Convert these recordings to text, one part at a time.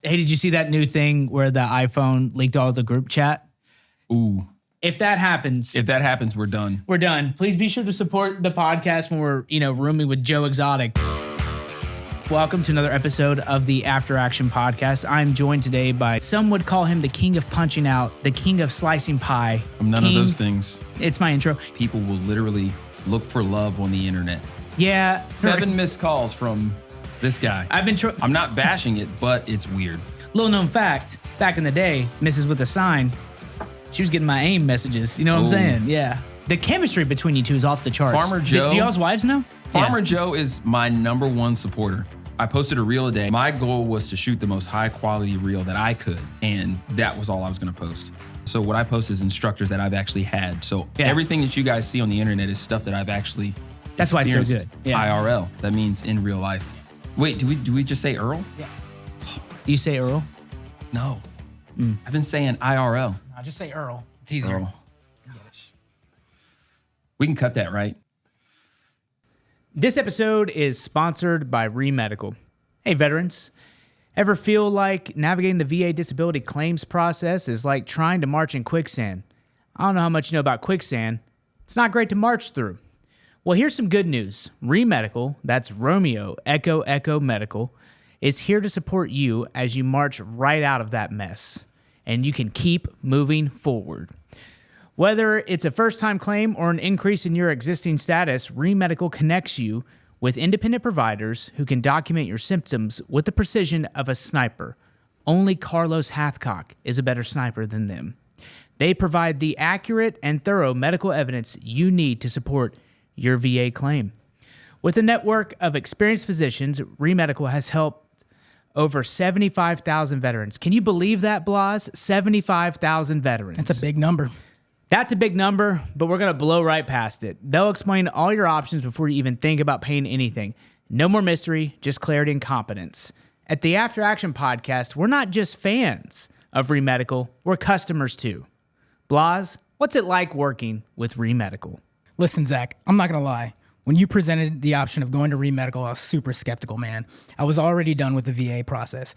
Hey, did you see that new thing where the iPhone leaked all the group chat? Ooh. If that happens, We're done. we're done. Please be sure to support the podcast when we're, rooming with Joe Exotic. Welcome to another episode of the After Action Podcast. I'm joined today by, some would call him the king of punching out, the king of slicing pie. I'm none of those things. It's my intro. People will literally look for love on the internet. Yeah. 7 missed calls from this guy. I'm not bashing it, but it's weird. Little known fact, back in the day, Mrs. with a sign, she was getting my AIM messages. You know what I'm saying? Yeah. The chemistry between you two is off the charts. Farmer Joe. Do y'all's wives know? Farmer Joe is my #1 supporter. I posted a reel a day. My goal was to shoot the most high quality reel that I could, and that was all I was gonna post. So what I post is instructors that I've actually had. So everything that you guys see on the internet is stuff that I've actually That's why it's so good. Yeah. IRL. That means in real life. Wait, do we just say Earl? Yeah. Do you say Earl? No. I've been saying IRL. I'll just say Earl. It's easier. Earl. We can cut that, right? This episode is sponsored by REMed. Hey, veterans. Ever feel like navigating the VA disability claims process is like trying to march in quicksand? I don't know how much you know about quicksand. It's not great to march through. Well, here's some good news. REMed, that's Romeo Echo Echo Medical, is here to support you as you march right out of that mess, and you can keep moving forward. Whether it's a first-time claim or an increase in your existing status, REMed connects you with independent providers who can document your symptoms with the precision of a sniper. Only Carlos Hathcock is a better sniper than them. They provide the accurate and thorough medical evidence you need to support your VA claim. With a network of experienced physicians, REMed has helped over 75,000 veterans. Can you believe that, Blas? 75,000 veterans. That's a big number. That's a big number, but we're going to blow right past it. They'll explain all your options before you even think about paying anything. No more mystery, just clarity and competence. At the After Action Podcast, we're not just fans of REMed, we're customers too. Blas, what's it like working with REMed? Listen, Zach, I'm not going to lie. When you presented the option of going to REMed, I was super skeptical, man. I was already done with the VA process.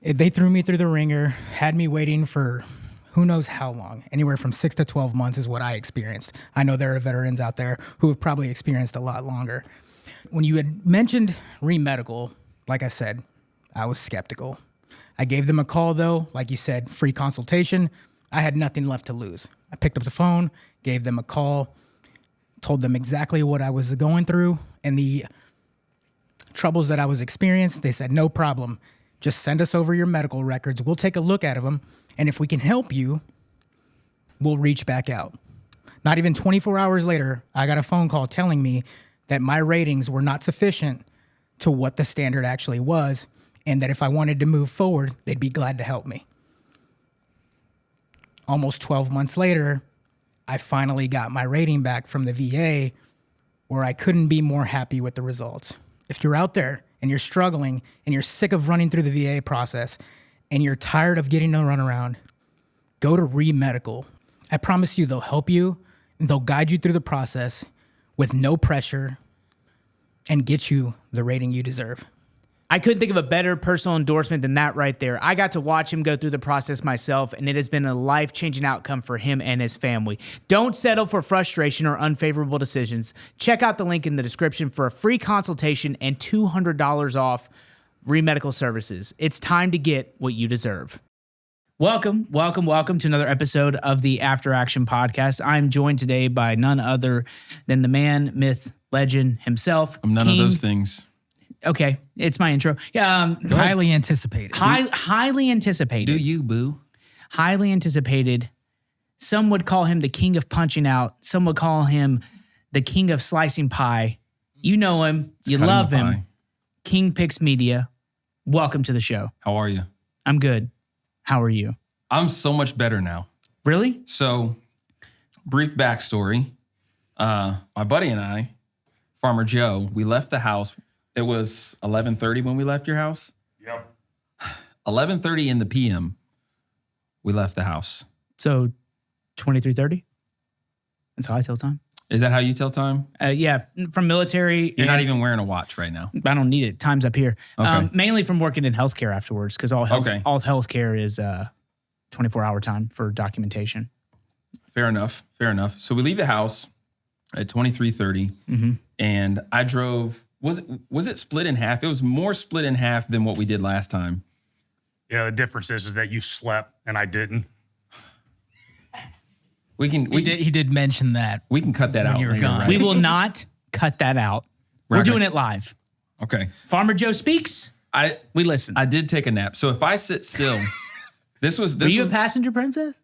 They threw me through the ringer, had me waiting for who knows how long. Anywhere from 6 to 12 months is what I experienced. I know there are veterans out there who have probably experienced a lot longer. When you had mentioned REMed, like I said, I was skeptical. I gave them a call, though. Like you said, free consultation. I had nothing left to lose. I picked up the phone, gave them a call, told them exactly what I was going through and the troubles that I was experiencing. They said, no problem. Just send us over your medical records. We'll take a look at them. And if we can help you, we'll reach back out. Not even 24 hours later, I got a phone call telling me that my ratings were not sufficient to what the standard actually was, and that if I wanted to move forward, they'd be glad to help me. Almost 12 months later, I finally got my rating back from the VA, where I couldn't be more happy with the results. If you're out there and you're struggling and you're sick of running through the VA process and you're tired of getting a runaround, go to REMed. I promise you they'll help you and they'll guide you through the process with no pressure and get you the rating you deserve. I couldn't think of a better personal endorsement than that right there. I got to watch him go through the process myself, and it has been a life-changing outcome for him and his family. Don't settle for frustration or unfavorable decisions. Check out the link in the description for a free consultation and $200 off REMed services. It's time to get what you deserve. Welcome to another episode of the After Action Podcast. I'm joined today by none other than the man, myth, legend himself. I'm none of those things. Okay, it's my intro. Yeah, highly anticipated. Highly anticipated. Do you, boo? Highly anticipated. Some would call him the king of punching out. Some would call him the king of slicing pie. You know him. You love him. KingPixMedia. Welcome to the show. How are you? I'm good. How are you? I'm so much better now. Really? So, brief backstory. My buddy and I, Farmer Joe, we left the house. It was 11:30 when we left your house? Yep. 11:30 in the PM, we left the house. So 23:30? That's how I tell time? Is that how you tell time? Yeah, from military. You're not even wearing a watch right now. I don't need it. Time's up here. Okay. Mainly from working in healthcare afterwards, because all healthcare is 24-hour time for documentation. Fair enough. So we leave the house at 23:30, and I drove. Was it split in half? It was more split in half than what we did last time. Yeah, the difference is that you slept and I didn't. He did mention that. We can cut that out you were later, gone. right? We will not cut that out. We're Right. doing it live. Okay. Farmer Joe speaks. We listen. I did take a nap. So if I sit still, this was Were you a passenger princess?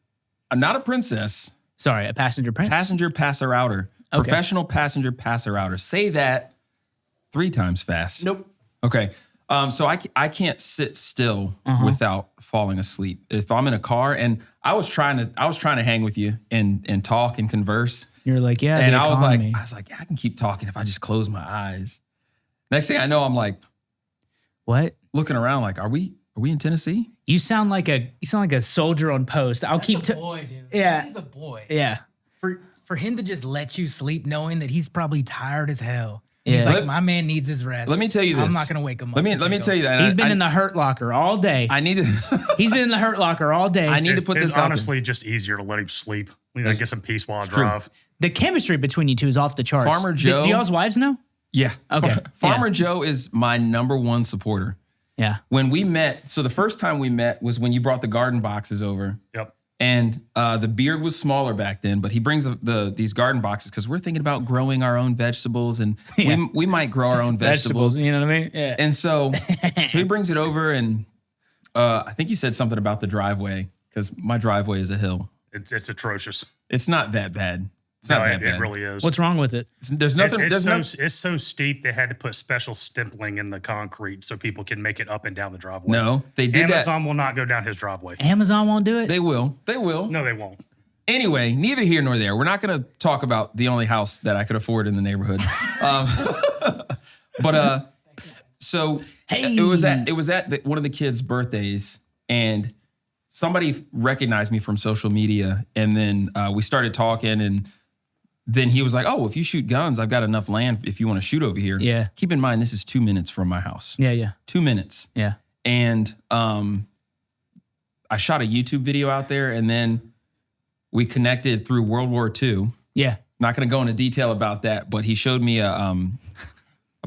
I'm not a princess. Sorry, a passenger prince. Passenger passer outer. Okay. Professional passenger passer outer. Say that 3 times fast. Nope. Okay. So I can't sit still without falling asleep. If I'm in a car, and I was trying to hang with you and talk and converse. You're like, yeah, And the I was economy. like, yeah, I can keep talking if I just close my eyes. Next thing I know, I'm like What? looking around like, are we in Tennessee? You sound like a soldier on post. I'll keep Boy, dude. Yeah. He's a boy. Yeah. For him to just let you sleep knowing that he's probably tired as hell. Yeah. He's like, my man needs his rest. Let me tell you this. I'm not going to wake him up. Let me tell you that. He's been in the hurt locker all day. I need to. He's been in the hurt locker all day. I need to put It's this out honestly just easier to let him sleep. I get some peace while I true. drive. The chemistry between you two is off the charts. Farmer Joe- Do y'all's wives know? Yeah. Okay. Farmer Yeah. Joe is my number one supporter. Yeah. When we met, so the first time we met was when you brought the garden boxes over. Yep. And the beard was smaller back then, but he brings these garden boxes because we're thinking about growing our own vegetables, and we might grow our own vegetables. You know what I mean? Yeah. And so he brings it over, and I think he said something about the driveway because my driveway is a hill. It's atrocious. It's not that bad. It's not that bad. It really is. What's wrong with it? There's nothing. It's so steep they had to put special stippling in the concrete so people can make it up and down the driveway. No, they did that. Amazon will not go down his driveway. Amazon won't do it? They will. No, they won't. Anyway, neither here nor there. We're not going to talk about the only house that I could afford in the neighborhood. So Hey. it was at one of the kids' birthdays, and somebody recognized me from social media, and then we started talking, and then he was like, "Oh, if you shoot guns, I've got enough land if you want to shoot over here." Yeah. Keep in mind, this is 2 minutes from my house. Yeah. 2 minutes. Yeah. And I shot a YouTube video out there, and then we connected through World War II. Yeah. Not going to go into detail about that, but he showed me a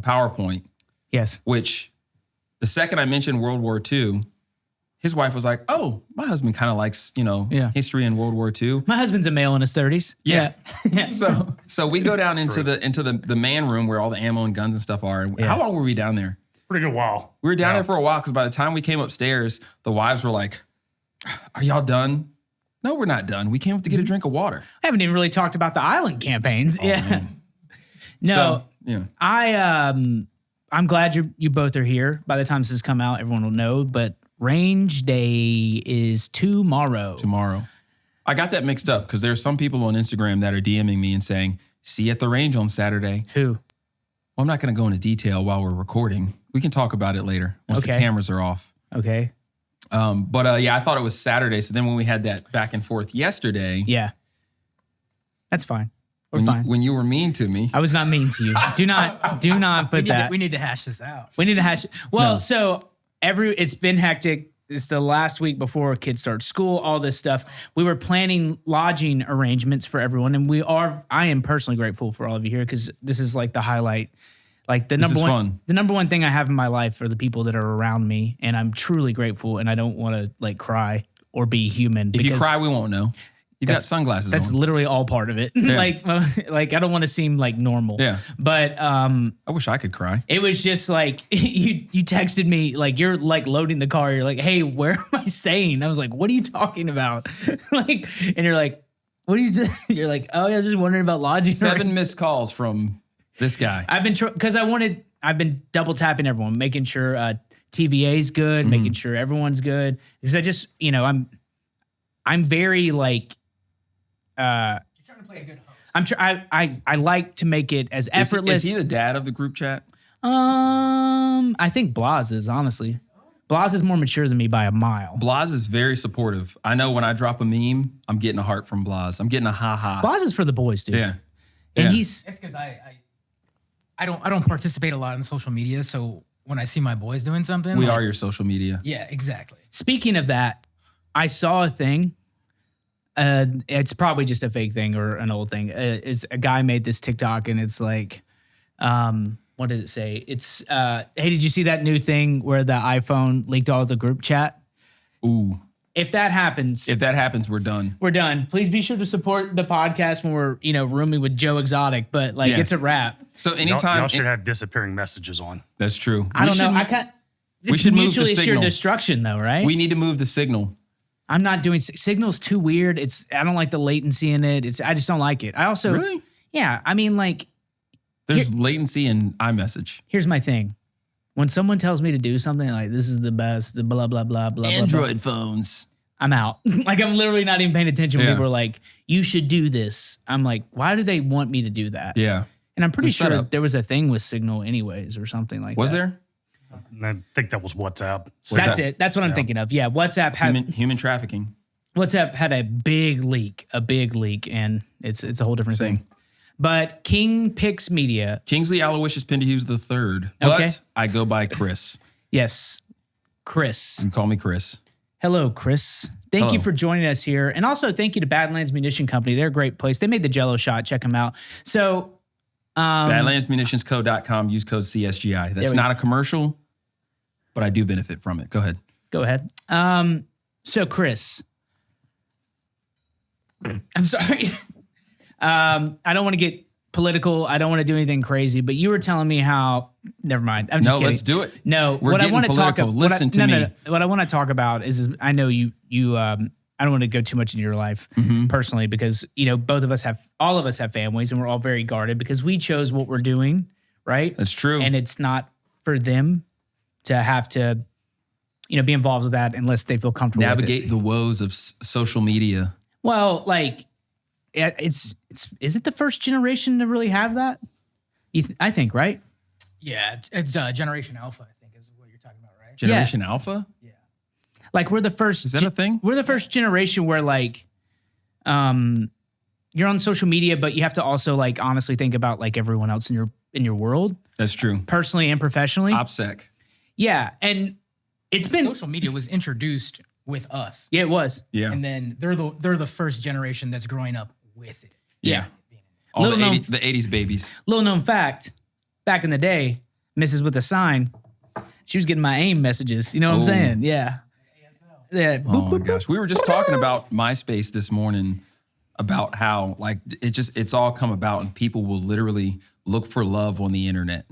PowerPoint, Yes. which the second I mentioned World War II, his wife was like, "Oh, my husband kind of likes, Yeah. history in World War II." My husband's a male in his 30s. Yeah. Yeah. So we go down into the man room where all the ammo and guns and stuff are. And Yeah. how long were we down there? Pretty good while. We were down Yeah. there for a while because by the time we came upstairs, the wives were like, "Are y'all done?" "No, we're not done. We came up to get a drink of water." I haven't even really talked about the island campaigns. Yeah. man. No, So, yeah. I'm glad you both are here. By the time this has come out, everyone will know. But Range Day is tomorrow. Tomorrow. I got that mixed up because there's some people on Instagram that are DMing me and saying, "See you at the range on Saturday." Who? Well, I'm not going to go into detail while we're recording. We can talk about it later once the Okay. cameras are off. Okay. But I thought it was Saturday. So then when we had that back and forth yesterday, Yeah. That's fine. We're fine. when you were mean to me, I was not mean to you. Do not put that. We need to hash this out. We need to hash. Well, No. so it's been hectic. It's the last week before kids start school, all this stuff. We were planning lodging arrangements for everyone, and I am personally grateful for all of you here because this is like the highlight. Like the number one thing I have in my life are the people that are around me, and I'm truly grateful, and I don't want to like cry or be human. if you because cry, we won't know. You've got sunglasses that's on. literally all part of it. Yeah. like I don't want to seem like normal. Yeah. But I wish I could cry. it was just like you texted me like you're like loading the car. You're like, "Hey, where am I staying?" I was like, "What are you talking about?" Like, and you're like, "What are you doing?" You're like, "Oh, yeah, I was just wondering about lodging." 7 missed calls from this guy. I've been double tapping everyone, making sure TVA's good, making sure everyone's good because I just I'm very like. You're trying to play a good host. I like to make it as effortless. Is he the dad of the group chat? I think Blas is, honestly. Blas is more mature than me by a mile. Blas is very supportive. I know when I drop a meme, I'm getting a heart from Blas. I'm getting a ha-ha. Blas is for the boys, dude. Yeah. And Yeah. he's It's because I don't participate a lot in social media, so when I see my boys doing something, We like, are your social media. Yeah, exactly. speaking of that. I saw a thing. It's probably just a fake thing or an old thing. Is a guy made this TikTok and it's like, what did it say? It's hey, did you see that new thing where the iPhone leaked all the group chat? Ooh. If that happens, If that happens, we're done. we're done. Please be sure to support the podcast when we're rooming with Joe Exotic. But like, Yeah. it's a wrap. So Y'all, anytime y'all should have disappearing messages on. that's true. I don't know. I can't. It's should move to mutually assured Signal. destruction, though, right? We need to move the signal. I'm not doing Signal's too weird. I don't like the latency in it. I just don't like it. I also, Really? yeah. I mean, like, There's latency in iMessage. here's my thing. When someone tells me to do something like this is the best, the blah blah blah blah Android phones. I'm out. Like, I'm literally not even paying attention when Yeah. people are like, "You should do this." I'm like, why do they want me to do that? Yeah. And I'm pretty The sure setup. there was a thing with Signal, anyways, or something like Was that. there? And I think that was WhatsApp. So That's it. That's what I'm thinking of. Yeah, WhatsApp had Human trafficking. WhatsApp had a big leak, and it's a whole different Same. thing. But KingPixMedia, Kingsley Aloysius Penderhughes III. But Okay. I go by Chris. yes, Chris. You can call me Chris. Hello, Chris. Thank you Hello. for joining us here. And also thank you to Badlands Munition Company. They're a great place. They made the Jello shot. Check them out. So, BadlandsMunitionsCo.com. Use code CSGI. That's we not a commercial, but I do benefit from it. Go ahead. go ahead. So Chris, I'm sorry. I don't want to get political. I don't want to do anything crazy, but you were telling me how, never mind. I'm just No, kidding. let's do it. No, We're what I getting want to talk political. about. Listen to me. What I want to talk about is I know you I don't want to go too much into your life Mm-hmm. personally because all of us have families and we're all very guarded because we chose what we're doing, right? That's true. And it's not for them to have to, be involved with that unless they feel comfortable with Navigate it. the woes of social media. Well, like, is it the first generation to really have that? I think, right? Yeah, it's Generation Alpha, I think, is what you're talking about, right? Generation Alpha? Like, we're the first. Is that a thing? We're the first generation where, like, you're on social media, but you have to also, like, honestly think about, like, everyone else in your world, That's true. personally and professionally. OPSEC. Yeah, and it's been. Social media was introduced with us, Yeah, it was. Yeah. and then they're the first generation that's growing up with it. Yeah. Yeah. All Little known- the 80s babies. Little known fact: back in the day, Mrs. with a sign, she was getting my AIM messages. You know what I'm Oh. saying? Yeah. Yeah. Oh Boop, my boop, boop. gosh. We were just talking about MySpace this morning about how like it's all come about and people will literally look for love on the internet.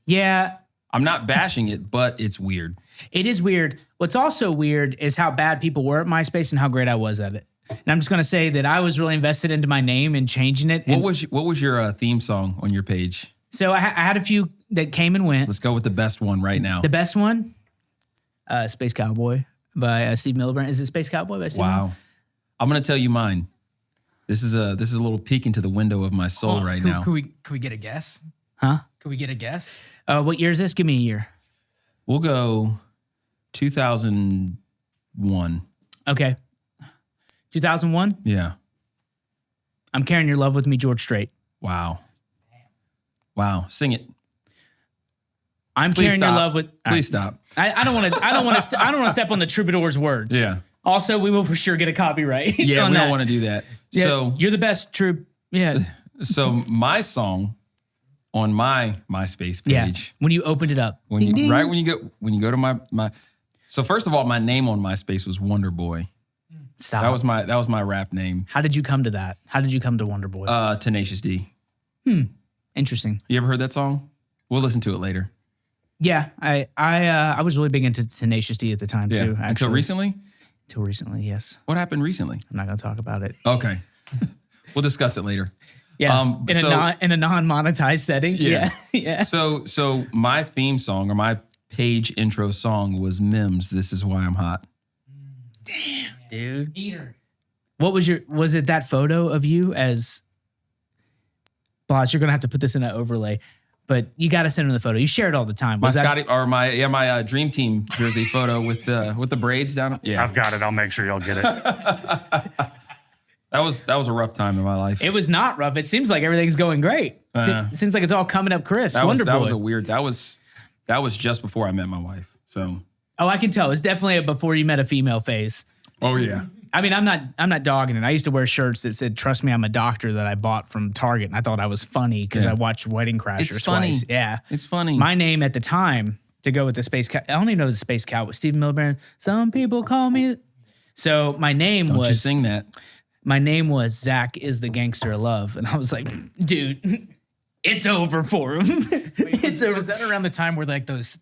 Yeah. I'm not bashing it, but it's weird. It is weird. What's also weird is how bad people were at MySpace and how great I was at it. And I'm just going to say that I was really invested into my name and changing it. And What was your theme song on your page? so I had a few that came and went. Let's go with the best one right now. The best one, Space Cowboy by Steve Miliband. Is it Space Cowboy by Steve Miliband? Wow. I'm gonna tell you mine. This is a little peek into the window of my soul right now. Could we get a guess? Huh? Could we get a guess? What year is this? Give me a year. We'll go 2001. Okay. 2001. Yeah. I'm Carrying Your Love With Me, George Strait. Wow. Wow. Sing it. I'm Please carrying your stop. love with. Please stop. I don't want to. I don't want to step on the troubadour's words. Yeah. Also, we will for sure get a copyright. Yeah, on we that. don't want to do that. Yeah, So you're the best troop. Yeah. so my song on my MySpace Yeah. page. When you opened it up. When Ding, you ding. right when you go to my so first of all, my name on MySpace was Wonder Boy. Stop. That was my rap name. How did you come to that? How did you come to Wonder Boy? Tenacious D. Interesting. You ever heard that song? We'll listen to it later. Yeah, I was really big into Tenacious D at the time too. Actually. Until recently? Until recently, yes. What happened recently? I'm not gonna talk about it. Okay. We'll discuss it later. Yeah, so- in a non-monetized setting. Yeah. Yeah. So my theme song or my page intro song was Mims, This Is Why I'm Hot. Dude. Eater. What was it that photo of you as Boss, you're gonna have to put this in an overlay, but you gotta send him the photo. You share it all the time. My Was that- Scotty or my Dream Team jersey photo with the braids down. Yeah. I've got it. I'll make sure y'all get it. That was a rough time in my life. It was not rough. It seems like everything's going great. It seems like it's all coming up crisp. That was Wonderboy. a weird. That was just before I met my wife. So. Oh, I can tell. It's definitely a before you met a female phase. Oh yeah. I mean, I'm not dogging it. I used to wear shirts that said "Trust me, I'm a doctor" that I bought from Target, and I thought I was funny because I watched Wedding Crashers It's funny. twice. Yeah, It's funny. My name at the time to go with the Space Cow. I don't even know if it was Space Cow. With Stephen Milburn. Some people call me. So my name Don't was. you sing that? My name was Zach is the Gangster of Love, and I was like, dude, it's over for him. It's over. Was that around the time where like those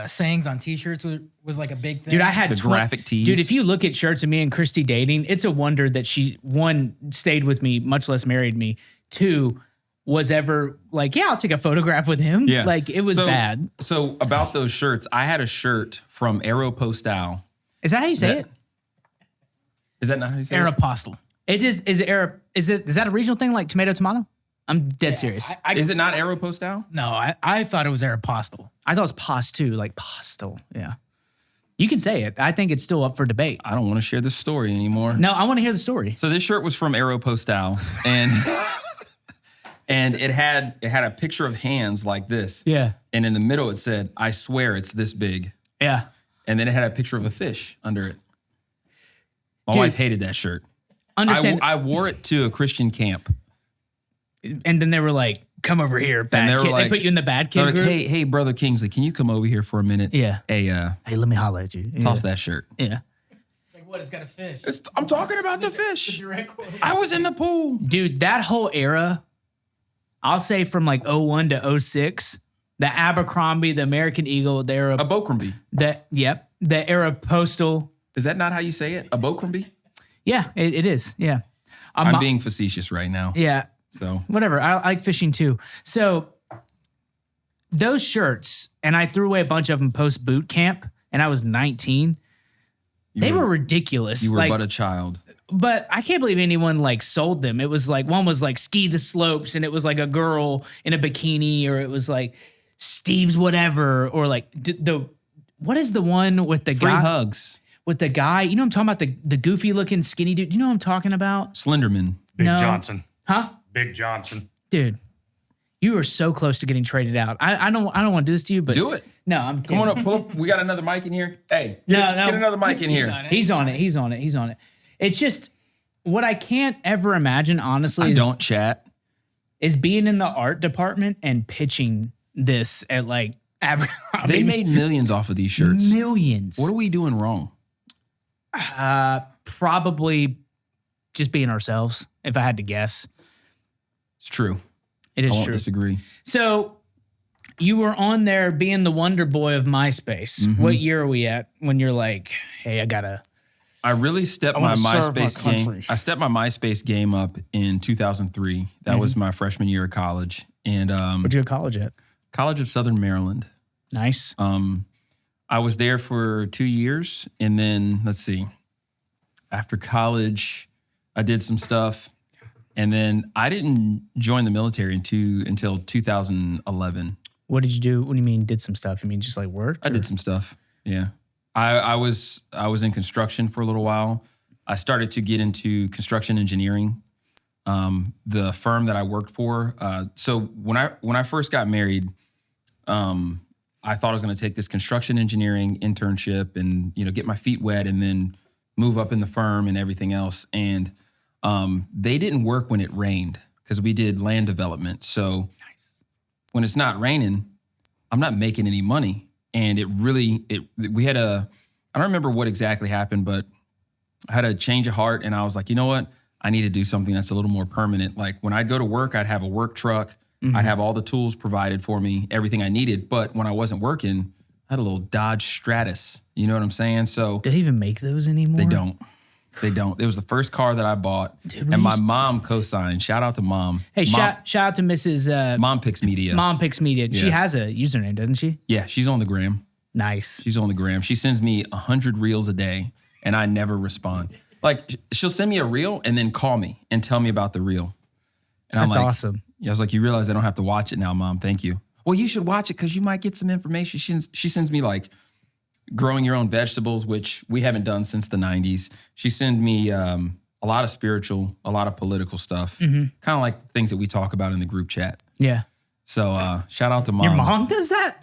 sayings on T-shirts was like a big thing? Dude, I had The graphic tees. Dude, if you look at shirts of me and Christy dating, it's a wonder that she, one, stayed with me, much less married me. Two, was ever like, yeah, I'll take a photograph with him. Yeah. Like, it was bad. So about those shirts, I had a shirt from Aeropostale. Is that how you say it? Is that not how you say it? Aeropostale. It is. Is that a regional thing like tomato? I'm dead serious. Is it not Aeropostale? No, I thought it was Aeropostale. I thought it was past too, like postal. Yeah. You can say it. I think it's still up for debate. I don't want to share this story anymore. No, I want to hear the story. So this shirt was from Aeropostale, and and it had a picture of hands like this. Yeah. And in the middle it said, "I swear it's this big." Yeah. And then it had a picture of a fish under it. My Dude. wife hated that shirt. Understand. I wore it to a Christian camp. And then they were like, come over here, bad they were kid. like- They put you in the bad They're kid like, group. hey, brother Kingsley, can you come over here for a minute? Yeah. Hey, Hey, let me holler at you. toss that shirt. Yeah. Like what? It's got a fish. I'm talking about the fish. Direct quote. I was in the pool. Dude, that whole era, I'll say from like 01 to 06, the Abercrombie, the American Eagle, the era, Abercrombie. the era postal. Is that not how you say it? Abercrombie? Yeah, it is. Yeah. I'm being facetious right now. Yeah. So Whatever. I like fishing too. So those shirts, and I threw away a bunch of them post boot camp, and I was 19. They were ridiculous. you were like, but a child. But I can't believe anyone like sold them. It was like one was like ski the slopes, and it was like a girl in a bikini, or it was like Steve's whatever, or like what is the one with the Free guy hugs. with the guy? You know what I'm talking about, the goofy looking skinny dude. You know what I'm talking about? Slenderman. Big No. Johnson. Huh? Big Johnson. Dude, you were so close to getting traded out. I don't want to do this to you, but Do it. No, I'm kidding. Come on up, pull up. We got another mic in here. Hey, No. get another mic in here. He's on it. It's just what I can't ever imagine, honestly, I don't chat. is being in the art department and pitching this at like Abercrombie. They made millions off of these shirts. millions. What are we doing wrong? Probably just being ourselves, if I had to guess. It's true. It I is won't true. disagree. So you were on there being the wonder boy of MySpace. Mm-hmm. What year are we at when you're like, hey, I really stepped my wanna serve my MySpace game. country. I stepped my MySpace game up in 2003. That was my freshman year of college, and where'd you go to college at? College of Southern Maryland. Nice. I was there for 2 years, and then let's see. After college, I did some stuff, and then I didn't join the military until 2011. What did you do? What do you mean did some stuff? You mean just like work? I did some stuff. Yeah. I was in construction for a little while. I started to get into construction engineering. The firm that I worked for. So when I first got married, I thought I was going to take this construction engineering internship and get my feet wet and then move up in the firm and everything else. And they didn't work when it rained because we did land development. So when it's not raining, I'm not making any money. And we had I don't remember what exactly happened, but I had a change of heart and I was like, you know what? I need to do something that's a little more permanent. Like when I'd go to work, I'd have a work truck. Mm-hmm. I'd have all the tools provided for me, everything I needed. But when I wasn't working, I had a little Dodge Stratus. You know what I'm saying? So Do they even make those anymore? they don't. They don't. It was the first car that I bought. Dude, we and my used- mom co-signed. Shout out to mom. Hey, mom, shout out to Mrs. MomPixMedia. MomPixMedia. She Yeah. has a username, doesn't she? Yeah, she's on the gram. Nice. She's on the gram. She sends me 100 reels a day and I never respond. Like she'll send me a reel and then call me and tell me about the reel. And That's I'm like, awesome. Yeah, I was like, you realize I don't have to watch it now, Mom. Thank you. Well, you should watch it because you might get some information. She sends me like growing your own vegetables, which we haven't done since the 90s. She sent me a lot of spiritual, a lot of political stuff, kind of like things that we talk about in the group chat. Yeah. So shout out to Mom. Your mom does that?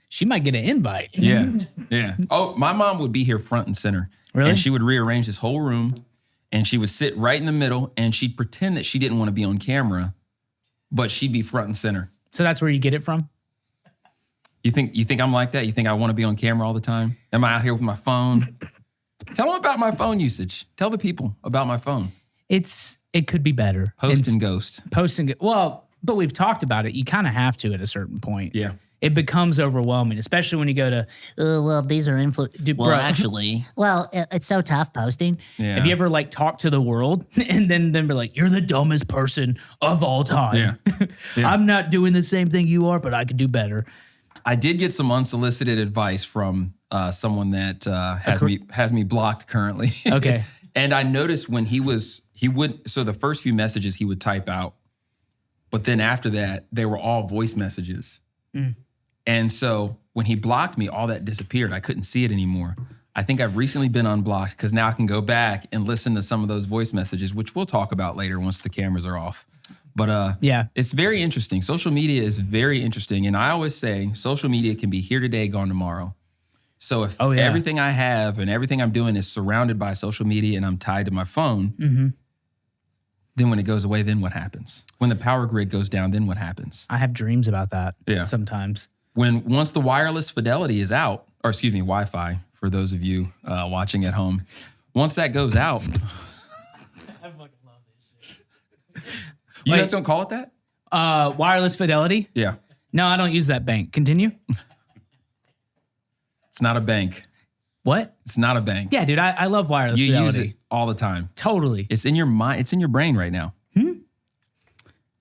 She might get an invite. Yeah. Yeah. Oh, my mom would be here front and center. Really? And she would rearrange this whole room and she would sit right in the middle and she'd pretend that she didn't want to be on camera, but she'd be front and center. So that's where you get it from? You think I'm like that? You think I want to be on camera all the time? Am I out here with my phone? Tell them about my phone usage. Tell the people about my phone. It could be better. Post and ghost. Well, but we've talked about it. You kind of have to at a certain point. Yeah. It becomes overwhelming, especially when you go to, well, these are Actually, it's so tough posting. Yeah. Have you ever like talked to the world and then be like, you're the dumbest person of all time. Yeah. I'm not doing the same thing you are, but I could do better. I did get some unsolicited advice from someone that has me blocked currently. Okay. And I noticed when so the first few messages he would type out, but then after that, they were all voice messages. And so when he blocked me, all that disappeared. I couldn't see it anymore. I think I've recently been unblocked because now I can go back and listen to some of those voice messages, which we'll talk about later once the cameras are off. But yeah, it's very interesting. Social media is very interesting. And I always say social media can be here today, gone tomorrow. So if everything I have and everything I'm doing is surrounded by social media and I'm tied to my phone, then when it goes away, then what happens? When the power grid goes down, then what happens? I have dreams about that sometimes. Once the wireless fidelity is out, or excuse me, Wi-Fi, for those of you watching at home, once that goes out. I fucking love this shit. You guys don't call it that? Wireless fidelity? Yeah. No, I don't use that bank. Continue. It's not a bank. What? It's not a bank. Yeah, dude, I love wireless fidelity. You use it all the time. Totally. It's in your mind. It's in your brain right now. We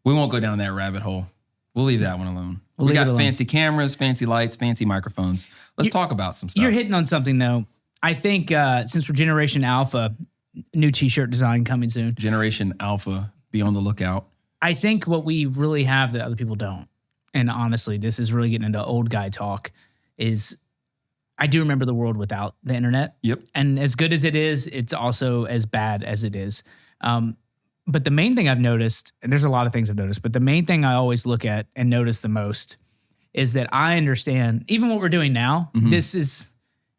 won't go down that rabbit hole. We'll leave that one alone. We got fancy cameras, fancy lights, fancy microphones. Let's talk about some stuff. You're hitting on something, though. I think since we're Generation Alpha, new T-shirt design coming soon. Generation Alpha, be on the lookout. I think what we really have that other people don't, and honestly, this is really getting into old guy talk, is I do remember the world without the internet. Yep. And as good as it is, it's also as bad as it is. But the main thing I've noticed, and there's a lot of things I've noticed, but the main thing I always look at and notice the most is that I understand, even what we're doing now, this is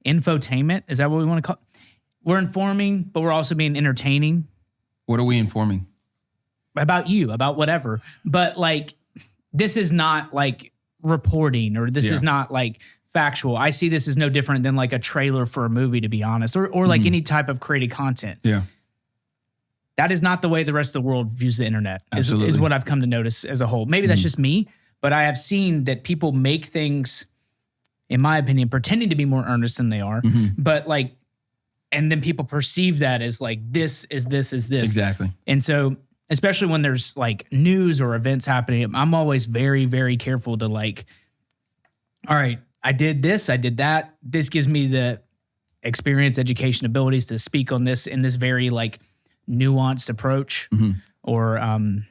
infotainment. Is that what we want to call it? We're informing, but we're also being entertaining. What are we informing? About you, about whatever. But like, this is not like reporting, or this is not like factual. I see this as no different than like a trailer for a movie, to be honest, or like any type of created content. Yeah. That is not the way the rest of the world views the internet, is what I've come to notice as a whole. Maybe that's just me, but I have seen that people make things, in my opinion, pretending to be more earnest than they are, but like, and then people perceive that as like, this is this. Exactly. And so, especially when there's like news or events happening, I'm always very, very careful to like, all right, I did this, I did that. This gives me the experience, education, abilities to speak on this in this very like nuanced approach or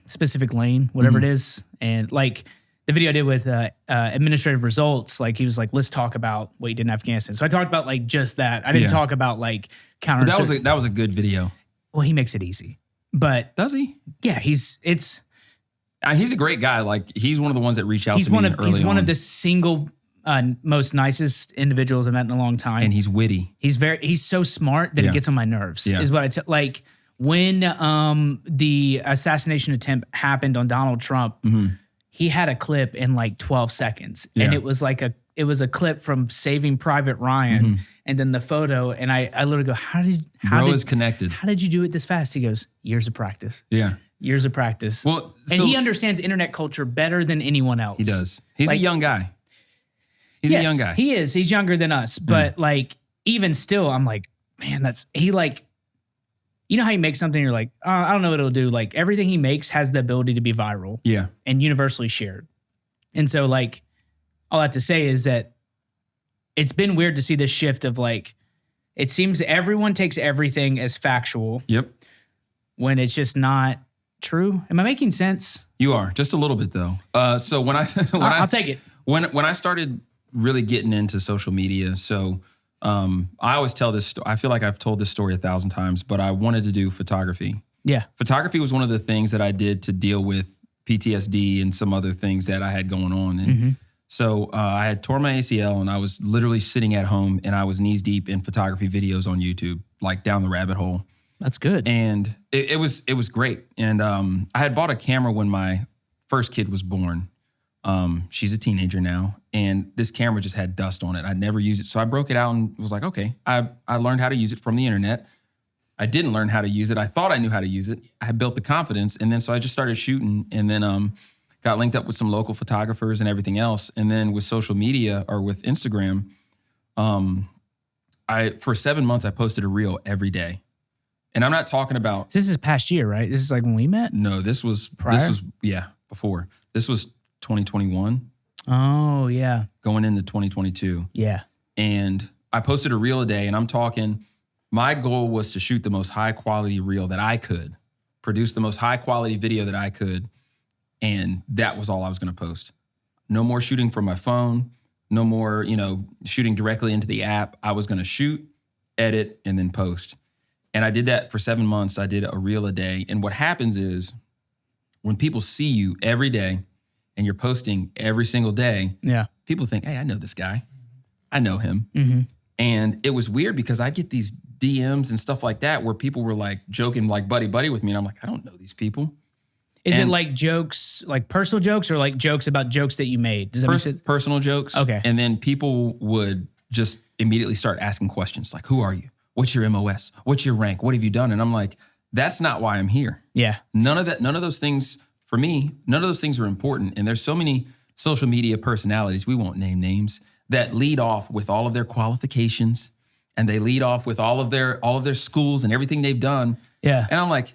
specific lane, whatever it is. And like the video I did with administrative results, like he was like, let's talk about what you did in Afghanistan. So I talked about like just that. I didn't talk about like counter. That was a good video. Well, he makes it easy. But does he? Yeah, he's a great guy. Like he's one of the ones that reach out to me early on. He's one of the single most nicest individuals I've met in a long time. And he's witty. He's so smart that it gets on my nerves. Yeah. Is what I tell. Like when the assassination attempt happened on Donald Trump, he had a clip in like 12 seconds, and it was a clip from Saving Private Ryan. And then the photo, and I literally go, how did you do it this fast? He goes, years of practice. Yeah. Years of practice. Well, and he understands internet culture better than anyone else. He does. He's a young guy. He's a young guy. He is. He's younger than us. But like, even still, I'm like, man, you know how you make something, you're like, I don't know what it'll do. Like everything he makes has the ability to be viral. Yeah. And universally shared. And so like, all I have to say is that it's been weird to see this shift of like, it seems everyone takes everything as factual. Yep. When it's just not true. Am I making sense? You are, just a little bit though. So I'll take it. When I started really getting into social media, so I always tell this. I feel like I've told this story 1,000 times, but I wanted to do photography. Yeah. Photography was one of the things that I did to deal with PTSD and some other things that I had going on. And so I had torn my ACL, and I was literally sitting at home, and I was knees deep in photography videos on YouTube, like down the rabbit hole. That's good. And it was great. And I had bought a camera when my first kid was born. She's a teenager now, and this camera just had dust on it. I'd never used it. So I broke it out and was like, okay, I learned how to use it from the internet. I didn't learn how to use it. I thought I knew how to use it. I had built the confidence. And then so I just started shooting, and then got linked up with some local photographers and everything else. And then with social media, or with Instagram, for 7 months, I posted a reel every day. And I'm not talking about. This is past year, right? This is like when we met? No, this was Prior? Before. This was 2021. Oh, yeah. Going into 2022. Yeah. And I posted a reel a day, and I'm talking, my goal was to shoot the most high quality reel that I could, produce the most high quality video that I could. And that was all I was going to post. No more shooting from my phone. No more, shooting directly into the app. I was going to shoot, edit, and then post. And I did that for 7 months. I did a reel a day. And what happens is when people see you every day and you're posting every single day, people think, hey, I know this guy. I know him. Mm-hmm. And it was weird because I get these DMs and stuff like that where people were like joking like buddy with me. And I'm like, I don't know these people. Is it like jokes, like personal jokes, or like jokes about jokes that you made? Does that make sense? Personal jokes. Okay. And then people would just immediately start asking questions like, who are you? What's your MOS? What's your rank? What have you done? And I'm like, that's not why I'm here. Yeah. None of those things, for me, none of those things are important. And there's so many social media personalities, we won't name names, that lead off with all of their qualifications, and they lead off with all of their schools and everything they've done. Yeah. And I'm like,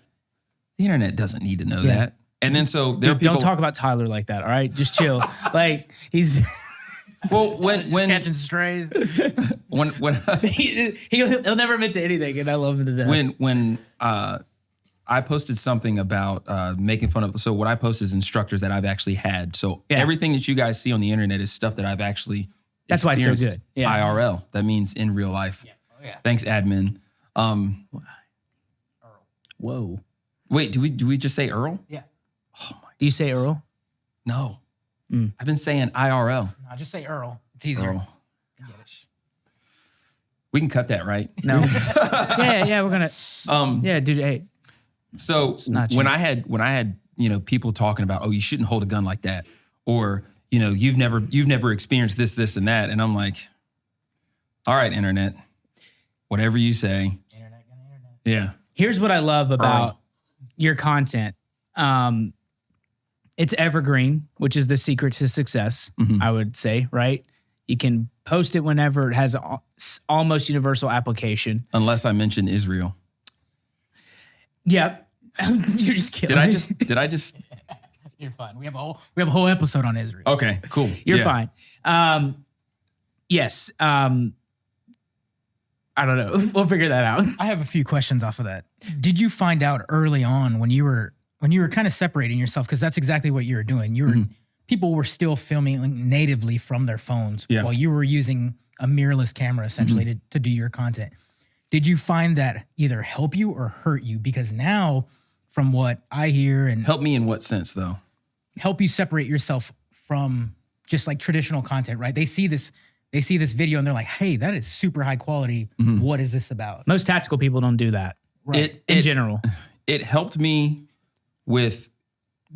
the internet doesn't need to know that. And then so there are people. Don't talk about Tyler like that, all right? Just chill. Like he's well when catching strays. when he'll never admit to anything, and I love him to death. When I posted something about making fun of. So what I post is instructors that I've actually had. So everything that you guys see on the internet is stuff that I've actually. That's why it's so good. Yeah. IRL. That means in real life. Yeah. Oh yeah. Thanks, admin. Whoa. Wait, do we just say Earl? Yeah. Oh my. Do you say Earl? No. I've been saying IRL. No, just say Earl. It's easier. Earl. We can cut that, right? No. yeah, we're gonna. Yeah, dude. Hey. So when I had people talking about, oh, you shouldn't hold a gun like that, or you've never experienced this and that, and I'm like, all right, internet, whatever you say. Internet. Yeah. Here's what I love about your content. It's evergreen, which is the secret to success, I would say, right? You can post it whenever. It has almost universal application. Unless I mention Israel. Yep. You're just kidding. Did I just? You're fine. We have a whole episode on Israel. Okay, cool. You're fine. Yes. I don't know. We'll figure that out. I have a few questions off of that. Did you find out early on when you were kind of separating yourself, because that's exactly what you were doing. People were still filming natively from their phones while you were using a mirrorless camera essentially to do your content. Did you find that either help you or hurt you? Because now, from what I hear, and help me in what sense though? Help you separate yourself from just like traditional content, right? They see this video and they're like, hey, that is super high quality. What is this about? Most tactical people don't do that. Right. In general. It helped me with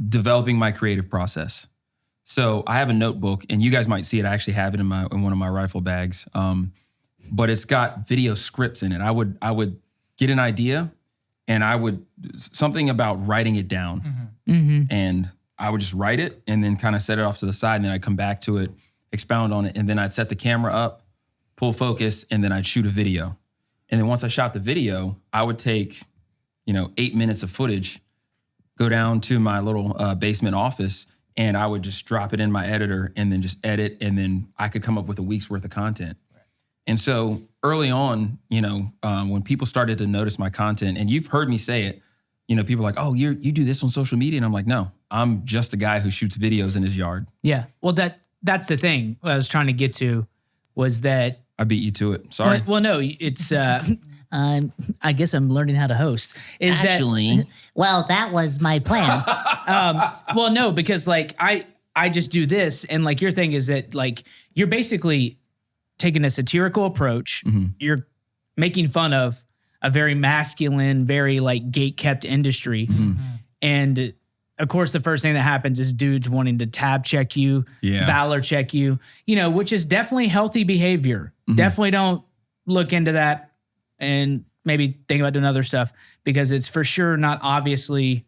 developing my creative process. So I have a notebook, and you guys might see it. I actually have it in one of my rifle bags. But it's got video scripts in it. I would get an idea, and I would something about writing it down, and I would just write it and then kind of set it off to the side, and then I'd come back to it, expound on it, and then I'd set the camera up, pull focus, and then I'd shoot a video. And then once I shot the video, I would take, 8 minutes of footage, go down to my little basement office, and I would just drop it in my editor and then just edit, and then I could come up with a week's worth of content. Right. And so early on, when people started to notice my content, and you've heard me say it, people are like, oh, you do this on social media? And I'm like, no, I'm just a guy who shoots videos in his yard. Yeah. Well, that's the thing. What I was trying to get to was that I beat you to it. Sorry. Well, no, it's. I guess I'm learning how to host. Well, that was my plan. Well, no, because like I just do this, and like your thing is that like you're basically taking a satirical approach. You're making fun of a very masculine, very like gate-kept industry, and of course, the first thing that happens is dudes wanting to tab check you, valor check you, which is definitely healthy behavior. Definitely don't look into that and maybe think about doing other stuff because it's for sure not obviously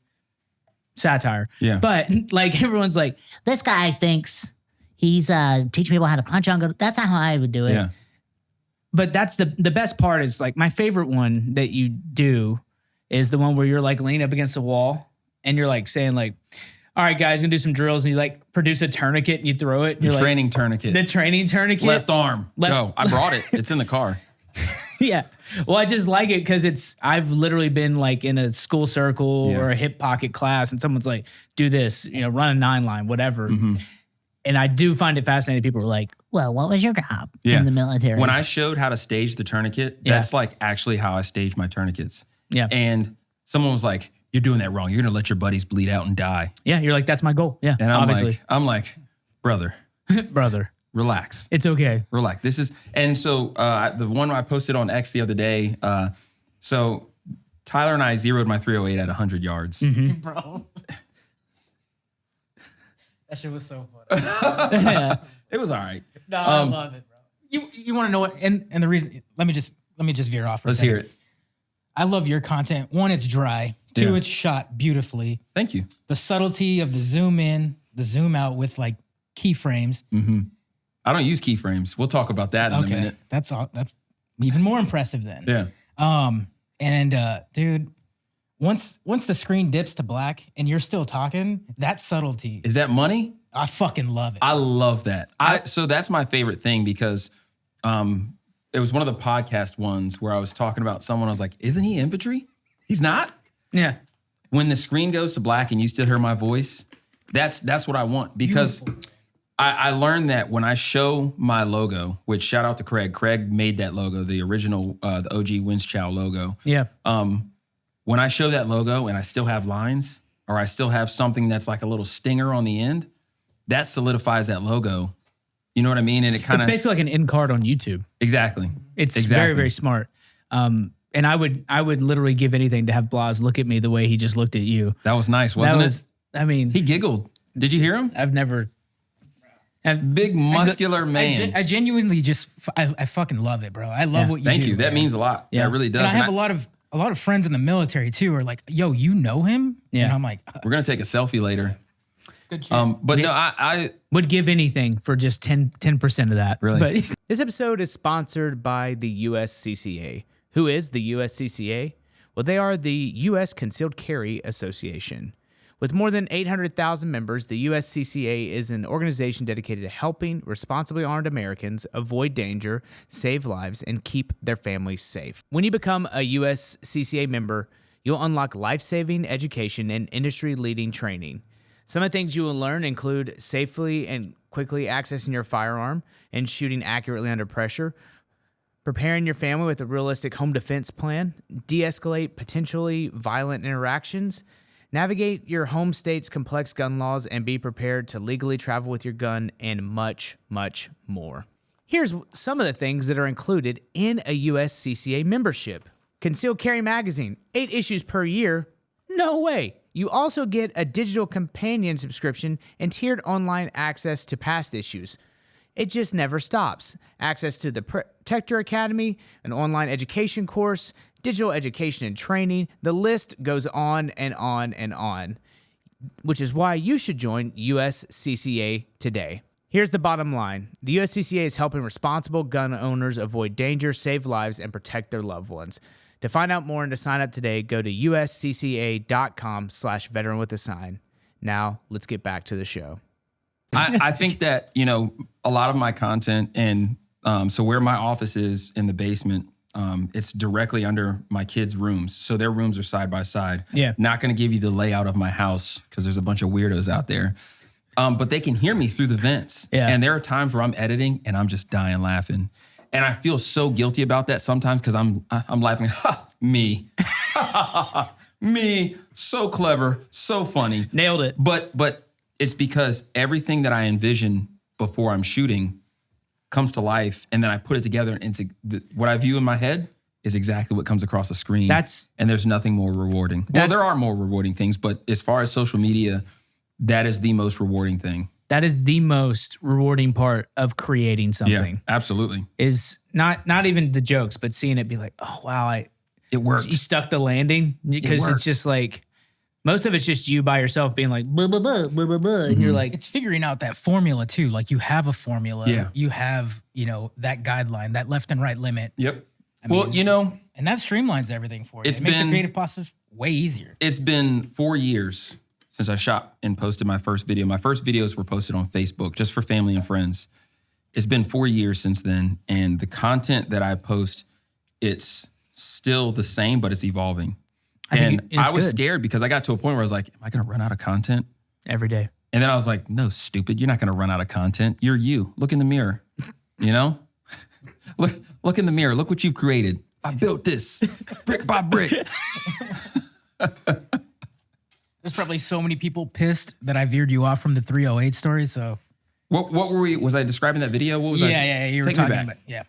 satire. Yeah. But like everyone's like, This guy thinks he's teaching people how to punch on. That's not how I would do it. Yeah. but that's the best part is like my favorite one that you do is the one where you're like leaning up against the wall and you're like saying like, all right, guys, gonna do some drills. And you like produce a tourniquet and you throw it. The training tourniquet. The training tourniquet. Left arm. Go. I brought it. It's in the car. Yeah. Well, I just like it because I've literally been like in a school circle or a hip pocket class and someone's like, do this, run a 9-line, whatever. And I do find it fascinating. People are like, well, what was your job in the military? When I showed how to stage the tourniquet, that's like actually how I stage my tourniquets. Yeah. And someone was like, you're doing that wrong. You're going to let your buddies bleed out and die. Yeah. You're like, that's my goal. Yeah. And obviously. I'm like, brother, relax. It's okay. Relax. This is, and so the one I posted on X the other day, so Tyler and I zeroed my 308 at 100 yards. Bro. That shit was so funny. It was all right. No, I love it, bro. You want to know what? And the reason, let me just veer off. Let's hear it. I love your content. One, it's dry. Two, it's shot beautifully. Thank you. The subtlety of the zoom in, the zoom out with like keyframes. I don't use keyframes. We'll talk about that in a minute. That's even more impressive then. Yeah. And dude, once the screen dips to black and you're still talking, that subtlety. Is that money? I fucking love it. I love that. So that's my favorite thing because it was one of the podcast ones where I was talking about someone. I was like, isn't he infantry? He's not? Yeah. When the screen goes to black and you still hear my voice, that's what I want because I learned that when I show my logo, which shout out to Craig. Craig made that logo, the original, the OG Winschow logo. Yeah. When I show that logo and I still have lines or I still have something that's like a little stinger on the end, that solidifies that logo. You know what I mean? And it kind It's of basically like an end card on YouTube. exactly. It's very, very smart. And I would literally give anything to have Blas look at me the way he just looked at you. That was nice, wasn't it? I mean, He giggled. Did you hear him? I've never. Big muscular man. I genuinely I fucking love it, bro. I love what you do. Thank you. That man. means a lot. Yeah, it really does. And I have a lot of friends in the military too. Are like, yo, you know him? Yeah. And I'm like, we're gonna take a selfie later. it's good shit. But no, I Would give anything for just 10% of that. Really? But this episode is sponsored by the USCCA. Who is the USCCA? Well, they are the U.S. Concealed Carry Association. With more than 800,000 members, the USCCA is an organization dedicated to helping responsibly armed Americans avoid danger, save lives, and keep their families safe. When you become a USCCA member, you'll unlock life-saving education and industry-leading training. Some of the things you will learn include safely and quickly accessing your firearm and shooting accurately under pressure, preparing your family with a realistic home defense plan, de-escalate potentially violent interactions, navigate your home state's complex gun laws, and be prepared to legally travel with your gun, and much, much more. Here's some of the things that are included in a USCCA membership. Concealed Carry Magazine, 8 issues per year. No way. You also get a digital companion subscription and tiered online access to past issues. It just never stops. Access to the Protector Academy, an online education course, digital education and training. The list goes on and on and on, which is why you should join USCCA today. Here's the bottom line. The USCCA is helping responsible gun owners avoid danger, save lives, and protect their loved ones. To find out more and to sign up today, go to uscca.com/veteran-with-a-sign. Now, let's get back to the show. I think that, a lot of my content and so where my office is in the basement, it's directly under my kids' rooms. So their rooms are side by side. Yeah. Not going to give you the layout of my house because there's a bunch of weirdos out there. But they can hear me through the vents. Yeah. And there are times where I'm editing and I'm just dying laughing. and I feel so guilty about that sometimes because I'm laughing. Ha, me, me, so clever, so funny, Nailed it. But it's because everything that I envision before I'm shooting comes to life, and then I put it together into what I view in my head is exactly what comes across the screen. And there's nothing more rewarding. Well, there are more rewarding things, but as far as social media, that is the most rewarding thing. That is the most rewarding part of creating something. Yeah, absolutely. Is not even the jokes, but seeing it be like, oh wow, it worked. You stuck the landing, because it's just like most of it's just you by yourself being like blah blah blah blah blah blah, and you're like, It's figuring out that formula too. Like you have a formula. Yeah. You have, that guideline, that left and right limit. Yep. I mean, and that streamlines everything for you. It makes the creative process way easier. It's been 4 years since I shot and posted my first video. My first videos were posted on Facebook just for family and friends. It's been 4 years since then, and the content that I post, it's still the same, but it's evolving. I was scared because I got to a point where I was like, am I going to run out of content? every day. And then I was like, no, stupid. You're not going to run out of content. You're you. Look in the mirror, Look in the mirror. Look what you've created. I built this brick by brick. There's probably so many people pissed that I veered you off from the 308 story. So What were we? Was I describing that video? What was I? yeah. You were Take me talking back. about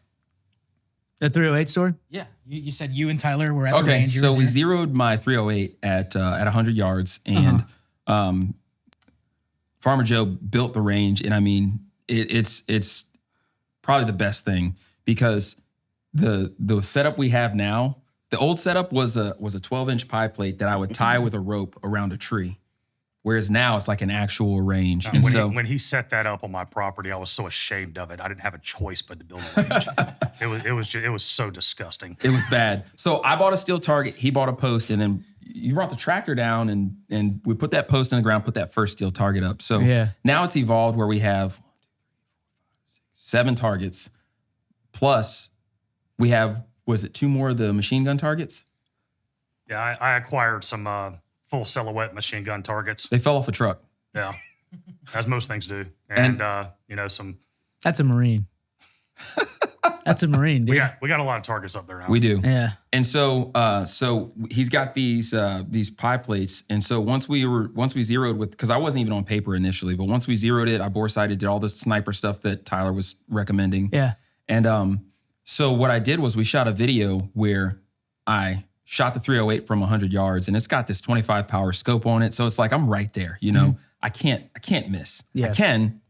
The 308 store? Yeah. You said you and Tyler were at the range. So we zeroed my 308 at 100 yards, and Farmer Joe built the range, and I mean it's probably the best thing because the setup we have now. The old setup was a 12-inch pie plate that I would tie with a rope around a tree. Whereas now it's like an actual range. And when he set that up on my property, I was so ashamed of it. I didn't have a choice but to build a range. it was so disgusting. It was bad. So I bought a steel target, he bought a post, and then you brought the tractor down and we put that post in the ground, put that first steel target up. So now it's evolved where we have 7 targets. Plus we have, was it 2 more of the machine gun targets? Yeah, I acquired some full silhouette machine gun targets. They fell off a truck. Yeah, as most things do. And some. That's a Marine. That's a Marine, dude. We got a lot of targets up there now. We do. Yeah. And so he's got these pie plates. And so once we zeroed with, because I wasn't even on paper initially, but once we zeroed it, I bore sighted, did all this sniper stuff that Tyler was recommending. Yeah. And so what I did was we shot a video where I shot the 308 from 100 yards, and it's got this 25 power scope on it. So it's like I'm right there, I can't miss. Yeah. I can.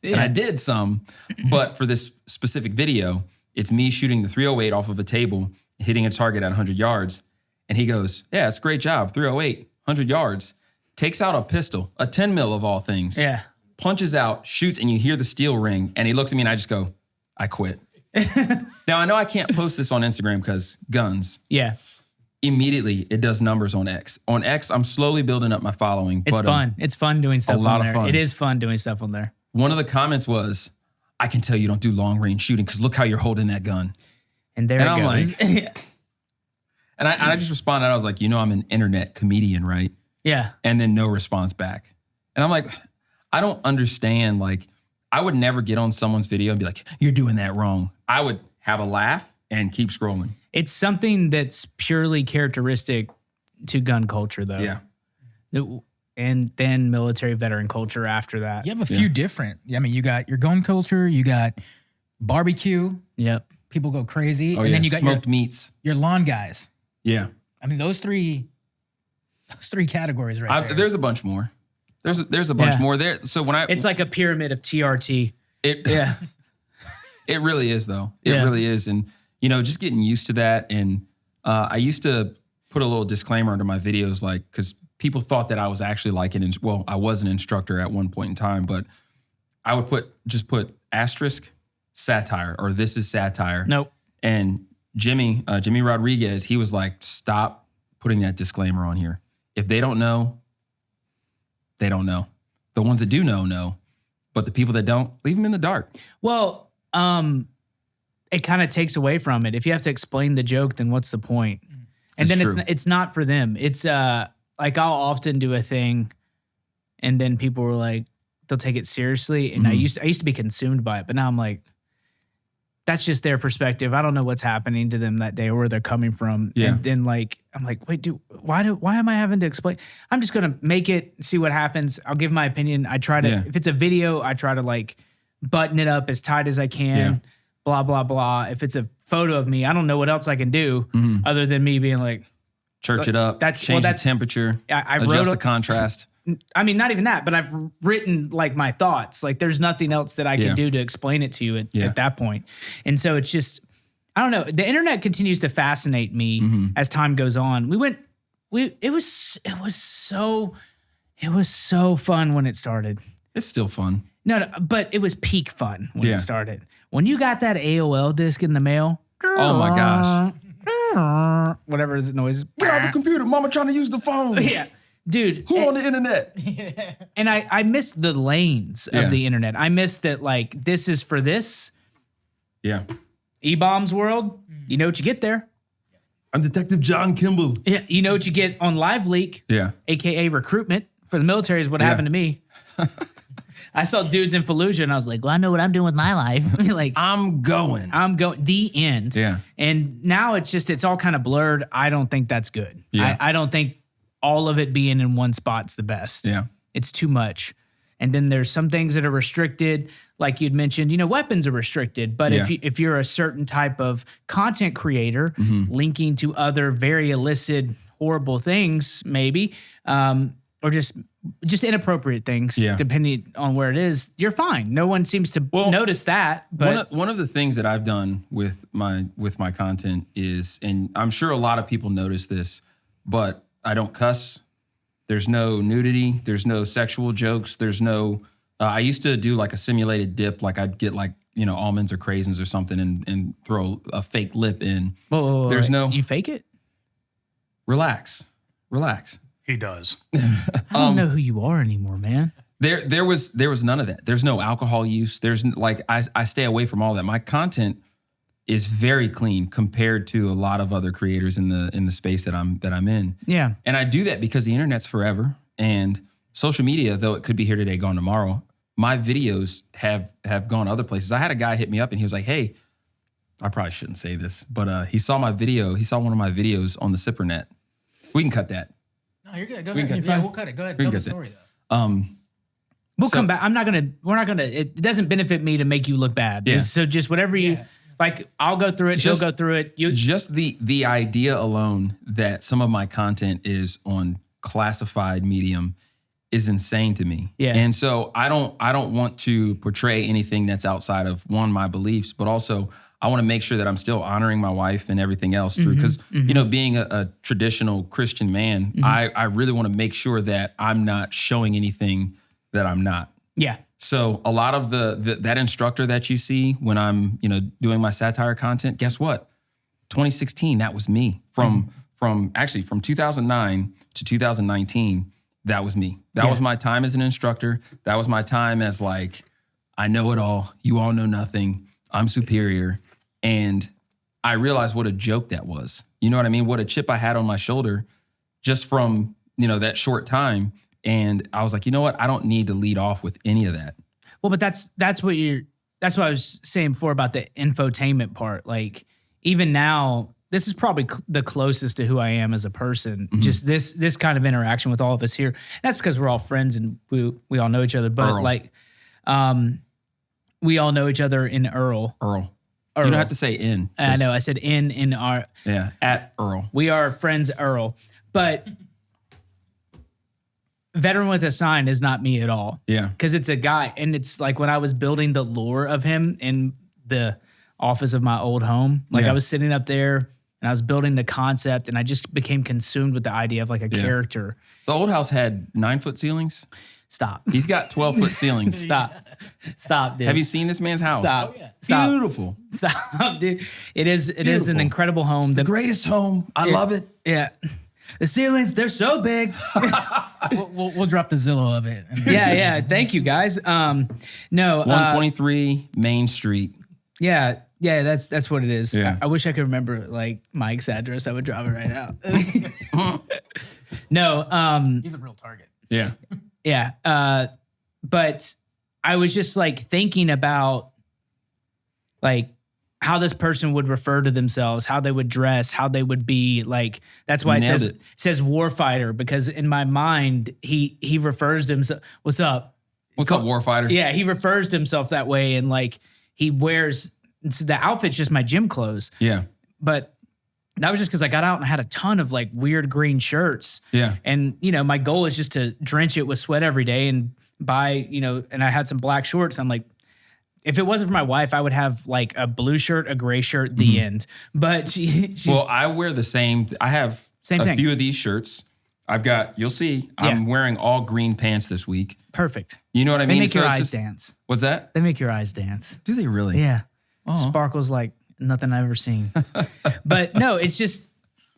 Yeah. And I did some, but for this specific video, it's me shooting the 308 off of a table, hitting a target at 100 yards. And he goes, yeah, it's a great job. 308, 100 yards. Takes out a pistol, a 10 mil of all things. Yeah. Punches out, shoots, and you hear the steel ring. And he looks at me and I just go, I quit. Now, I know I can't post this on Instagram because guns. Yeah. Immediately, it does numbers on X. On X, I'm slowly building up my following. It's fun. It's fun doing stuff on there. A lot of fun. It is fun doing stuff on there. One of the comments was, I can tell you don't do long range shooting because look how you're holding that gun. And there I'm it goes. like, and I just responded. I was like, I'm an internet comedian, right? Yeah. And then no response back. And I'm like, I don't understand. Like, I would never get on someone's video and be like, you're doing that wrong. I would have a laugh and keep scrolling. It's something that's purely characteristic to gun culture, though. Yeah. And then military veteran culture after that. You have a few different. I mean, you got your gun culture, you got barbecue. Yep. People go crazy. Oh, and then you got smoked meats. Your lawn guys. Yeah. I mean, those three categories right there. There's a bunch more. There's a bunch more there. So it's like a pyramid of TRT. It really is though. It really is. And just getting used to that. And I used to put a little disclaimer under my videos, like, because people thought that I was actually like I was an instructor at one point in time, but I would put asterisk satire, or this is satire. Nope. And Jimmy Rodriguez, he was like, stop putting that disclaimer on here. If they don't know, they don't know. The ones that do know. But the people that don't, leave them in the dark. Well, it kind of takes away from it. If you have to explain the joke, then what's the point? And then it's not for them. It's like I'll often do a thing, and then people were like, they'll take it seriously. And I used to be consumed by it, but now I'm like, that's just their perspective. I don't know what's happening to them that day or where they're coming from. Yeah. And then like, I'm like, wait, why am I having to explain? I'm just going to make it, see what happens. I'll give my opinion. I try to, if it's a video, I try to like button it up as tight as I can, blah, blah, blah. If it's a photo of me, I don't know what else I can do other than me being like, church it up, change the temperature, I adjust wrote the contrast. I mean, not even that, but I've written like my thoughts. Like there's nothing else that I can do to explain it to you at that point. And so it's just, I don't know. The internet continues to fascinate me as time goes on. It was so fun when it started. It's still fun. No, but it was peak fun when it started. When you got that AOL disc in the mail. Oh my gosh. Whatever the noise is. Get out the computer. Mama trying to use the phone. Yeah. Dude. Who on the internet? And I miss the lanes of the internet. I miss that, like, this is for this. Yeah. E-Bombs world, you know what you get there. I'm Detective John Kimball. Yeah, you know what you get on Live Leak. Yeah. AKA recruitment for the military is what happened to me. I saw dudes in Fallujah and I was like, Well, I know what I'm doing with my life. like, I'm going. The end. Yeah. And now it's all kind of blurred. I don't think that's good. Yeah. I don't think all of it being in one spot's the best. Yeah. It's too much. And then there's some things that are restricted, like you'd mentioned, weapons are restricted. But if you're a certain type of content creator linking to other very illicit, horrible things, maybe, or just inappropriate things, depending on where it is, you're fine. No one seems to notice that. But one of the things that I've done with my content is, and I'm sure a lot of people notice this, but I don't cuss. There's no nudity. There's no sexual jokes. There's no. I used to do like a simulated dip, like I'd get like almonds or craisins or something, and throw a fake lip in. whoa, There's no. You fake it? Relax. He does. I don't know who you are anymore, man. There was none of that. There's no alcohol use. There's like I stay away from all that. My content is very clean compared to a lot of other creators in the space that I'm in. Yeah. And I do that because the internet's forever, and social media, though it could be here today, gone tomorrow, my videos have gone other places. I had a guy hit me up and he was like, "Hey, I probably shouldn't say this, but he saw my video. He saw one of my videos on the Cypernet. We can cut that. No, you're good. Go We can ahead. cut- Yeah, we'll cut it. Go ahead. we Tell can the cut that. story, though. We'll come back. We're not gonna, it doesn't benefit me to make you look bad. Yeah. So just whatever you, like, I'll go through it, Just- he'll go through it. Just the idea alone that some of my content is on classified medium is insane to me. Yeah. And so I don't want to portray anything that's outside of my beliefs, but also I want to make sure that I'm still honoring my wife and everything else through, because being a traditional Christian man, I really want to make sure that I'm not showing anything that I'm not. Yeah. So a lot of that instructor that you see when I'm, doing my satire content, guess what? 2016, that was me. From 2009 to 2019, that was me. That was my time as an instructor. That was my time as like, I know it all. You all know nothing. I'm superior. And I realized what a joke that was. You know what I mean? What a chip I had on my shoulder just from, that short time. And I was like, you know what? I don't need to lead off with any of that. Well, but that's what I was saying before about the infotainment part. Like, even now, this is probably the closest to who I am as a person. Just this kind of interaction with all of us here. That's because we're all friends and we all know each other. But Earl. We all know each other in Earl. Earl. You don't have to say in. I know. I said in our. Yeah, at Earl. We are friends, Earl. But Veteran with a Sign is not me at all. Yeah. Because it's a guy. And it's like when I was building the lore of him in the office of my old home, like I was sitting up there and I was building the concept and I just became consumed with the idea of like a character. The old house had 9-foot ceilings. Stop. He's got 12-foot ceilings. Stop, dude. Have you seen this man's house? Stop. Stop. Beautiful. Stop, dude. It is an incredible home. The greatest home. I love it. Yeah. The ceilings, they're so big. We'll drop the Zillow of it. Yeah. Thank you, guys. No. 123 Main Street. Yeah, that's what it is. Yeah. I wish I could remember like Mike's address. I would drop it right now. No. He's a real target. Yeah. Yeah. But I was just like thinking about like how this person would refer to themselves, how they would dress, how they would be like. That's why it says warfighter, because in my mind he refers to himself. What's up? What's up, warfighter? Yeah, he refers to himself that way, and like he wears the outfit's just my gym clothes. Yeah, but that was just because I got out and I had a ton of like weird green shirts. Yeah, and my goal is just to drench it with sweat every day and buy and I had some black shorts. I'm like, if it wasn't for my wife, I would have like a blue shirt, a gray shirt, the end. But she's I wear the same. I have Same thing. few of these shirts. I've got. You'll see. I'm wearing all green pants this week. perfect. You know what I mean? They make your it's eyes just- dance. What's that? They make your eyes dance. Do they really? Yeah. Oh. Sparkles like nothing I've ever seen. But no, it's just,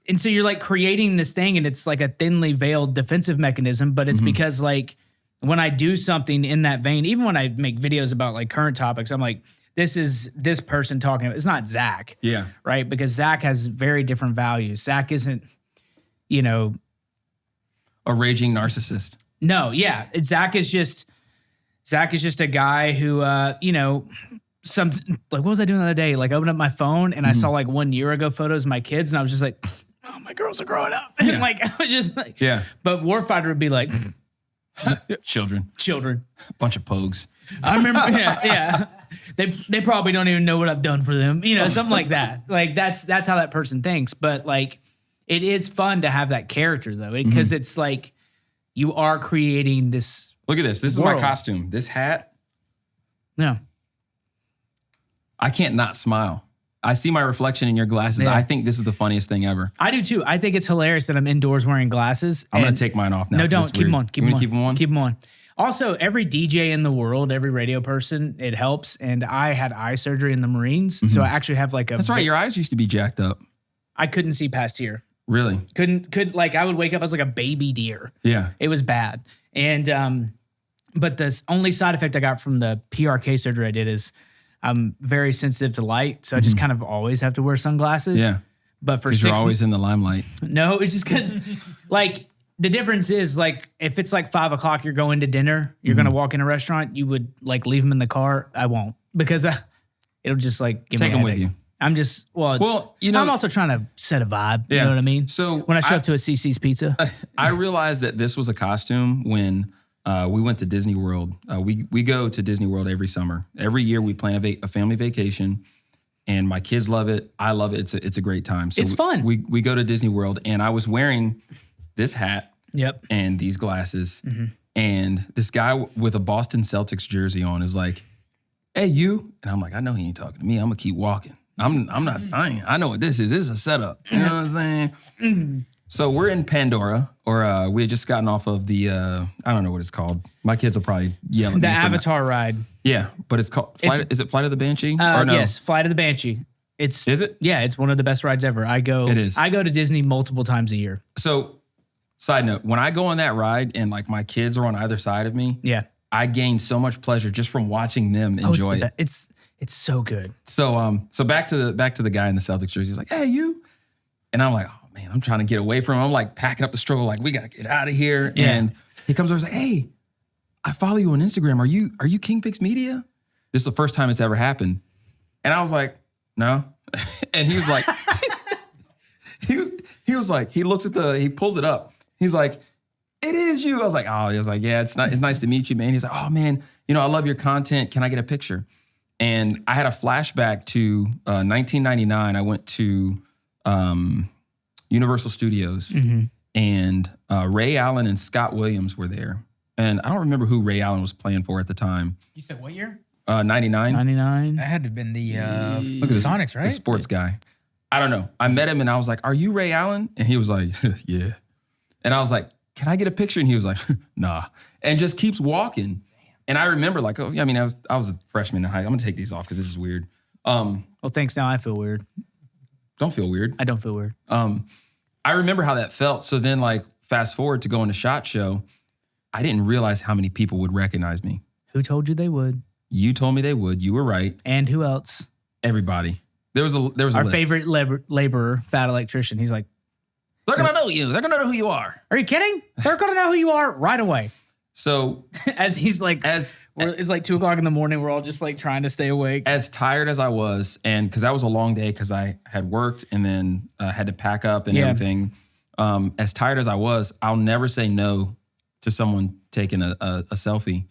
and so you're like creating this thing and it's like a thinly veiled defensive mechanism, but it's because like when I do something in that vein, even when I make videos about like current topics, I'm like, this is this person talking. It's not Zach. Yeah. Right. Because Zach has very different values. Zach isn't, A raging narcissist. no, yeah. Zach is just a guy who, some like, what was I doing the other day? Like, I opened up my phone and I saw like 1 year ago photos of my kids, and I was just like, oh, my girls are growing up. And like, I was just like, Yeah. But Warfighter would be like, Children. bunch of pogues. I remember, yeah. They probably don't even know what I've done for them, something like that. Like that's how that person thinks. But like, it is fun to have that character though, because it's like you are creating this. Look at this. This is world. my costume. This hat. No, I can't not smile. I see my reflection in your glasses. Yeah. I think this is the funniest thing ever. I do too. I think it's hilarious that I'm indoors wearing glasses. I'm going and- to take mine off now. No, 'cause don't. it's Keep them weird. on. Keep You them wanna on. keep them on? Keep them on. Also, every DJ in the world, every radio person, it helps. And I had eye surgery in the Marines, so I actually have like a. That's right. Your eyes used to be jacked up. I couldn't see past here. Really? Could like I would wake up as like a baby deer. Yeah. It was bad. And but the only side effect I got from the PRK surgery I did is I'm very sensitive to light, so I just kind of always have to wear sunglasses. Yeah. But for Because 6 you're always in the limelight. No, it's just because, like, the difference is, like, if it's like 5 o'clock, you're going to dinner, you're going to walk in a restaurant, you would, like, leave them in the car. I won't, because it'll just, like, give Take me a them with headache. you. I'm just, I'm also trying to set a vibe. You Yeah. know what I mean? So when I show up to a CC's Pizza. I realized that this was a costume when we went to Disney World. We go to Disney World every summer. Every year we plan a family vacation, and my kids love it. I love it. It's a great time. So It's fun. We go to Disney World, and I was wearing this hat Yep. and these glasses, and this guy with a Boston Celtics jersey on is like, "Hey, you," and I'm like, "I know he ain't talking to me. I'm gonna keep walking. I'm not. I know what this is. This is a setup. You know what I'm saying?" So we're in Pandora, or we had just gotten off of the I don't know what it's called. My kids will probably yell at me. The for not- Avatar ride. Yeah, but it's called. Is it Flight of the Banshee? Or no? Yes, Flight of the Banshee. Is it? Yeah, it's one of the best rides ever. It is. I go to Disney multiple times a year. So, side note: when I go on that ride and like my kids are on either side of me, Yeah. I gain so much pleasure just from watching them enjoy it. It's so good. So back to the guy in the Celtics jersey. He's like, "Hey, you," and I'm like, "Oh man, I'm trying to get away from him." I'm like packing up the stroller, like we gotta get out of here. Yeah. And he comes over, and is like, "Hey, I follow you on Instagram. Are you KingPixMedia?" This is the first time it's ever happened, and I was like, "No," and he was like, he was like, he looks at he pulls it up. He's like, "It is you." I was like, "Oh," he was like, "Yeah, it's nice to meet you, man." He's like, "Oh man, I love your content. Can I get a picture?" And I had a flashback to 1999. I went to Universal Studios, and Ray Allen and Scott Williams were there. And I don't remember who Ray Allen was playing for at the time. You said what year? 99. 99. That had to have been the Look at this, Sonics, right? the sports guy. I don't know. I met him and I was like, "Are you Ray Allen?" And he was like, "Yeah." And I was like, "Can I get a picture?" And he was like, "Nah." And just keeps walking. And I remember like, oh, yeah, I mean, I was a freshman in high. I'm gonna take these off because this is weird. Well, thanks. Now I feel weird. Don't feel weird. I don't feel weird. I remember how that felt. So then like fast forward to going to SHOT Show, I didn't realize how many people would recognize me. Who told you they would? You told me they would. You were right. And who else? Everybody. There was a Our list. favorite laborer, fat electrician. He's like, They're gonna know you. They're gonna know who you are. "Are you kidding? They're gonna know who you are right away." So As he's like, it's like 2:00 in the morning. We're all just like trying to stay awake. as tired as I was, and because that was a long day because I had worked and then had to pack up and everything. As tired as I was, I'll never say no to someone taking a selfie.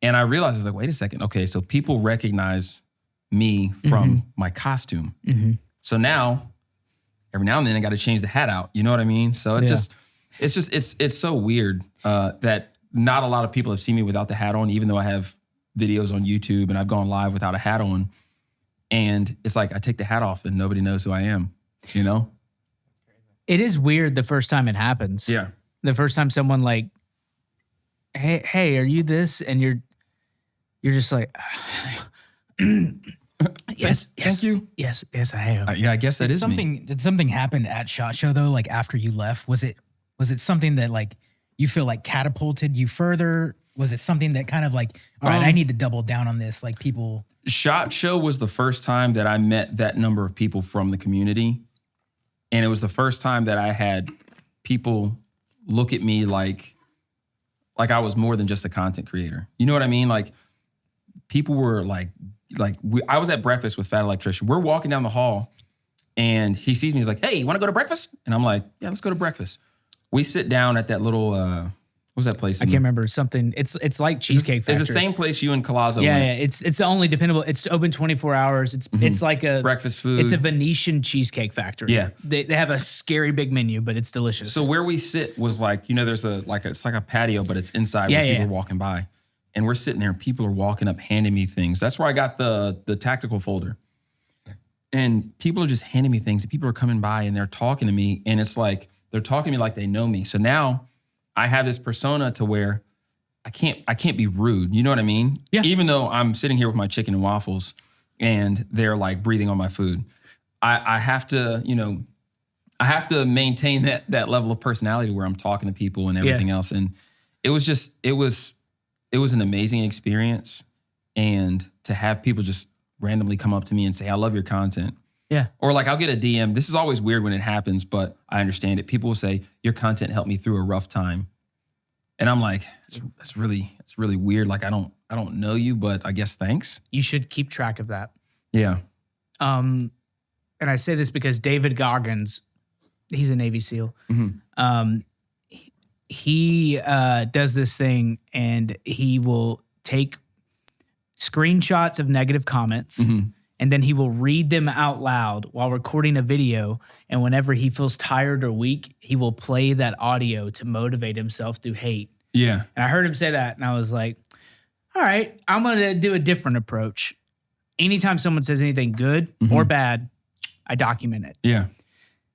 And I realized, I was like, wait a second. Okay, so people recognize me from my costume. So now, every now and then I got to change the hat out. You know what I mean? So it's so weird that not a lot of people have seen me without the hat on, even though I have videos on YouTube and I've gone live without a hat on. And it's like I take the hat off and nobody knows who I am, you know? It is weird the first time it happens. Yeah. The first time someone like, hey, are you this? And you're just like, yes, Thank you. Yes, I am. Yeah, I guess that is me. Did something happen at SHOT Show though? Like after you left, was it something that like you feel like catapulted you further? Was it something that kind of like, all right, I need to double down on this? Like people. SHOT Show was the first time that I met that number of people from the community. And it was the first time that I had people look at me like I was more than just a content creator. You know what I mean? Like people were I was at breakfast with Fat Electrician. We're walking down the hall and he sees me. He's like, hey, you want to go to breakfast? And I'm like, yeah, let's go to breakfast. We sit down at that little, what was that place? I can't remember something. It's like Cheesecake Factory. It's the same place you and Colazo Yeah, went. yeah. It's the only dependable. It's open 24 hours. It's like a Breakfast food. It's a Venetian cheesecake factory. Yeah. They have a scary big menu, but it's delicious. So where we sit was like, there's it's like a patio, but it's inside where people are walking by. And we're sitting there and people are walking up handing me things. That's where I got the tactical folder. And people are just handing me things. People are coming by and they're talking to me. And it's like, they're talking to me like they know me. So now I have this persona to where I can't be rude. You know what I mean? Yeah. Even though I'm sitting here with my chicken and waffles and they're like breathing on my food. I have to, I have to maintain that level of personality where I'm talking to people and everything else. And it was an amazing experience. And to have people just randomly come up to me and say, I love your content. Yeah. Or like I'll get a DM. This is always weird when it happens, but I understand it. People will say, your content helped me through a rough time. And I'm like, it's really weird. Like I don't know you, but I guess thanks. You should keep track of that. Yeah. And I say this because David Goggins, he's a Navy SEAL. He does this thing and he will take screenshots of negative comments and then he will read them out loud while recording a video. And whenever he feels tired or weak, he will play that audio to motivate himself through hate. Yeah. And I heard him say that and I was like, all right, I'm going to do a different approach. Anytime someone says anything good or bad, I document it. Yeah.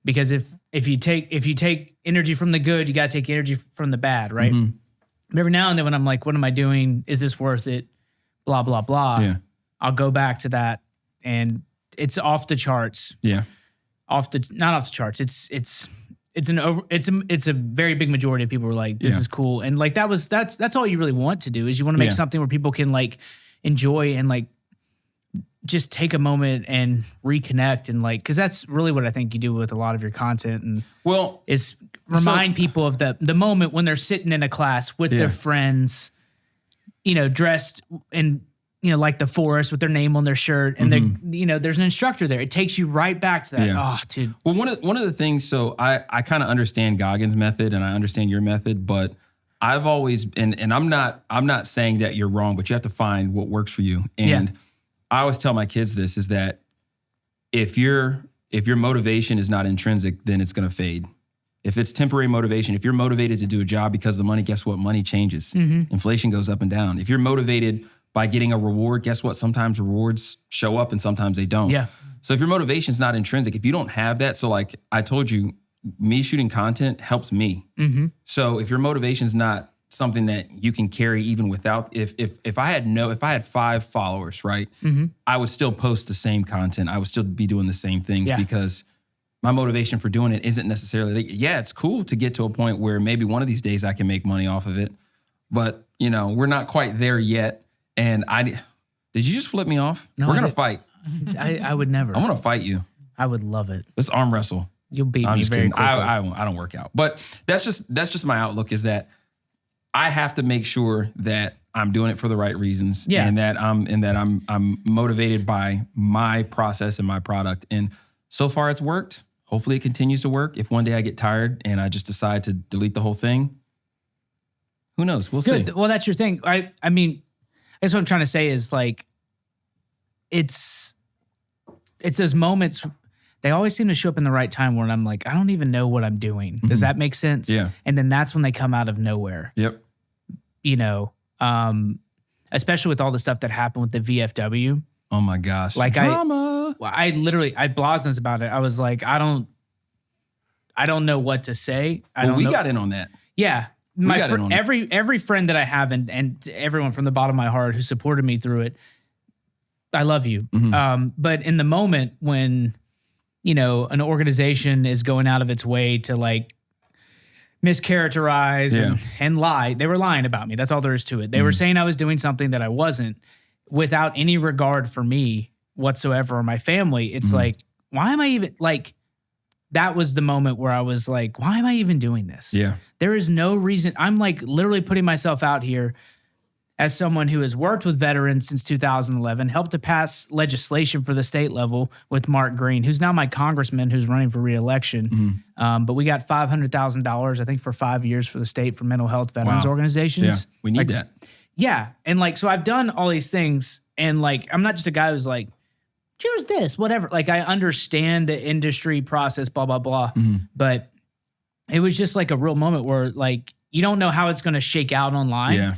Because if you take energy from the good, you got to take energy from the bad, right? But every now and then when I'm like, what am I doing? Is this worth it? Blah, blah, blah. Yeah. I'll go back to that and it's off the charts. Yeah. Not off the charts. It's a very big majority of people were like, this is cool. And like that's all you really want to do is you want to make something where people can like enjoy and like just take a moment and reconnect and like, cause that's really what I think you do with a lot of your content and is remind people of the moment when they're sitting in a class with their friends, dressed in, like the forest with their name on their shirt and they're, there's an instructor there. It takes you right back to that. Yeah. Oh, dude. Well, one of the things, so I kind of understand Goggins' method and I understand your method, but I've always, and I'm not saying that you're wrong, but you have to find what works for you. And I always tell my kids this is that if your motivation is not intrinsic, then it's going to fade. If it's temporary motivation, if you're motivated to do a job because of the money, guess what? Money changes. Inflation goes up and down. If you're motivated by getting a reward, guess what? Sometimes rewards show up and sometimes they don't. Yeah. So if your motivation is not intrinsic, if you don't have that, so like I told you, me shooting content helps me. So if your motivation is not something that you can carry even without, if I had 5 followers, right, I would still post the same content. I would still be doing the same things because my motivation for doing it isn't necessarily, it's cool to get to a point where maybe one of these days I can make money off of it, but we're not quite there yet. And did you just flip me off? No, we're going to fight. I would never. I'm going to fight you. I would love it. Let's arm wrestle. You'll beat I'm me just very kidding. quickly. I don't work out, but that's just my outlook is that I have to make sure that I'm doing it for the right reasons, Yeah. and that I'm motivated by my process and my product. And so far, it's worked. Hopefully, it continues to work. If one day I get tired and I just decide to delete the whole thing, who knows? We'll see. Well, that's your thing. I mean, I guess what I'm trying to say is like, it's those moments. They always seem to show up in the right time where I'm like, I don't even know what I'm doing. Does that make sense? Yeah. And then that's when they come out of nowhere. Yep. You know, especially with all the stuff that happened with the VFW. Oh my gosh. Like drama. I blossoms about it. I was like, I don't know what to say. We got in on that. Yeah. Every friend that I have and everyone from the bottom of my heart who supported me through it, I love you. But in the moment when, you know, an organization is going out of its way to like mischaracterize and lie, they were lying about me. That's all there is to it. They were saying I was doing something that I wasn't without any regard for me whatsoever or my family. It's like, why am I even like, that was the moment where I was like, why am I even doing this? Yeah. There is no reason. I'm like literally putting myself out here as someone who has worked with veterans since 2011, helped to pass legislation for the state level with Mark Green, who's now my congressman who's running for reelection. But we got $500,000, I think, for 5 years for the state for mental health veterans organizations. Yeah, we need that. Yeah. And like, so I've done all these things and like, I'm not just a guy who's like, choose this, whatever. Like I understand the industry process, blah, blah, blah. But it was just like a real moment where like, you don't know how it's going to shake out online. Yeah.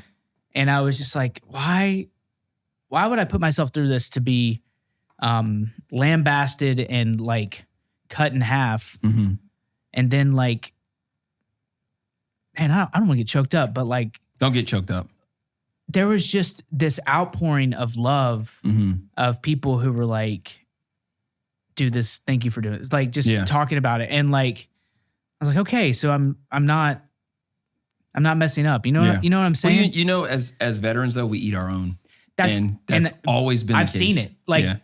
And I was just like, why would I put myself through this to be lambasted and like cut in half? And then like, man, I don't want to get choked up, but like, Don't get choked up. there was just this outpouring of love of people who were like, do this, thank you for doing it. Like just talking about it. And like, I was like, okay, so I'm not messing up. You know what I'm saying? Well, you know, as veterans though, we eat our own. That's always been the I've case. seen it. Like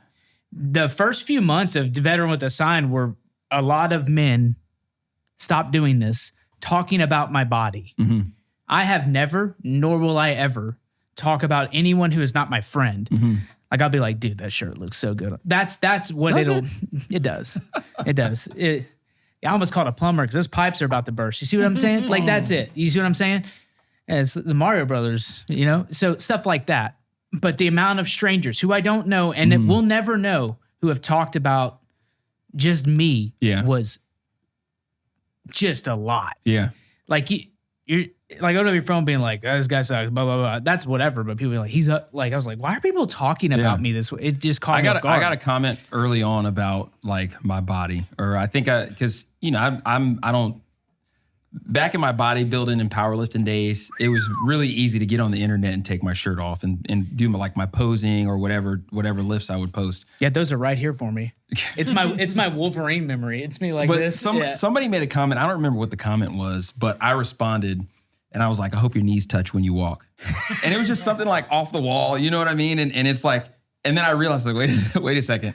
the first few months of Veteran with a Sign were a lot of men stop doing this, talking about my body. I have never, nor will I ever talk about anyone who is not my friend. Like I'll be like, dude, that shirt looks so good. That's what it does. It does. I almost called a plumber because those pipes are about to burst. You see what I'm saying? Like that's it. You see what I'm saying? It's the Mario Brothers, you know? So stuff like that. But the amount of strangers who I don't know and that we'll never know who have talked about just me was just a lot. Yeah. Like you're like going to your phone being like, oh, this guy sucks, blah, blah, blah. That's whatever. But people be like, he's like, I was like, why are people talking about me this way? It just caught me off guard. I got a comment early on about like my body, or I think because you know, I don't, back in my bodybuilding and powerlifting days, it was really easy to get on the internet and take my shirt off and do my posing or whatever lifts I would post. Yeah, those are right here for me. It's my Wolverine memory. It's me like this. Somebody made a comment. I don't remember what the comment was, but I responded and I was like, I hope your knees touch when you walk. And it was just something like off the wall, you know what I mean? And it's like, and then I realized like, wait a second.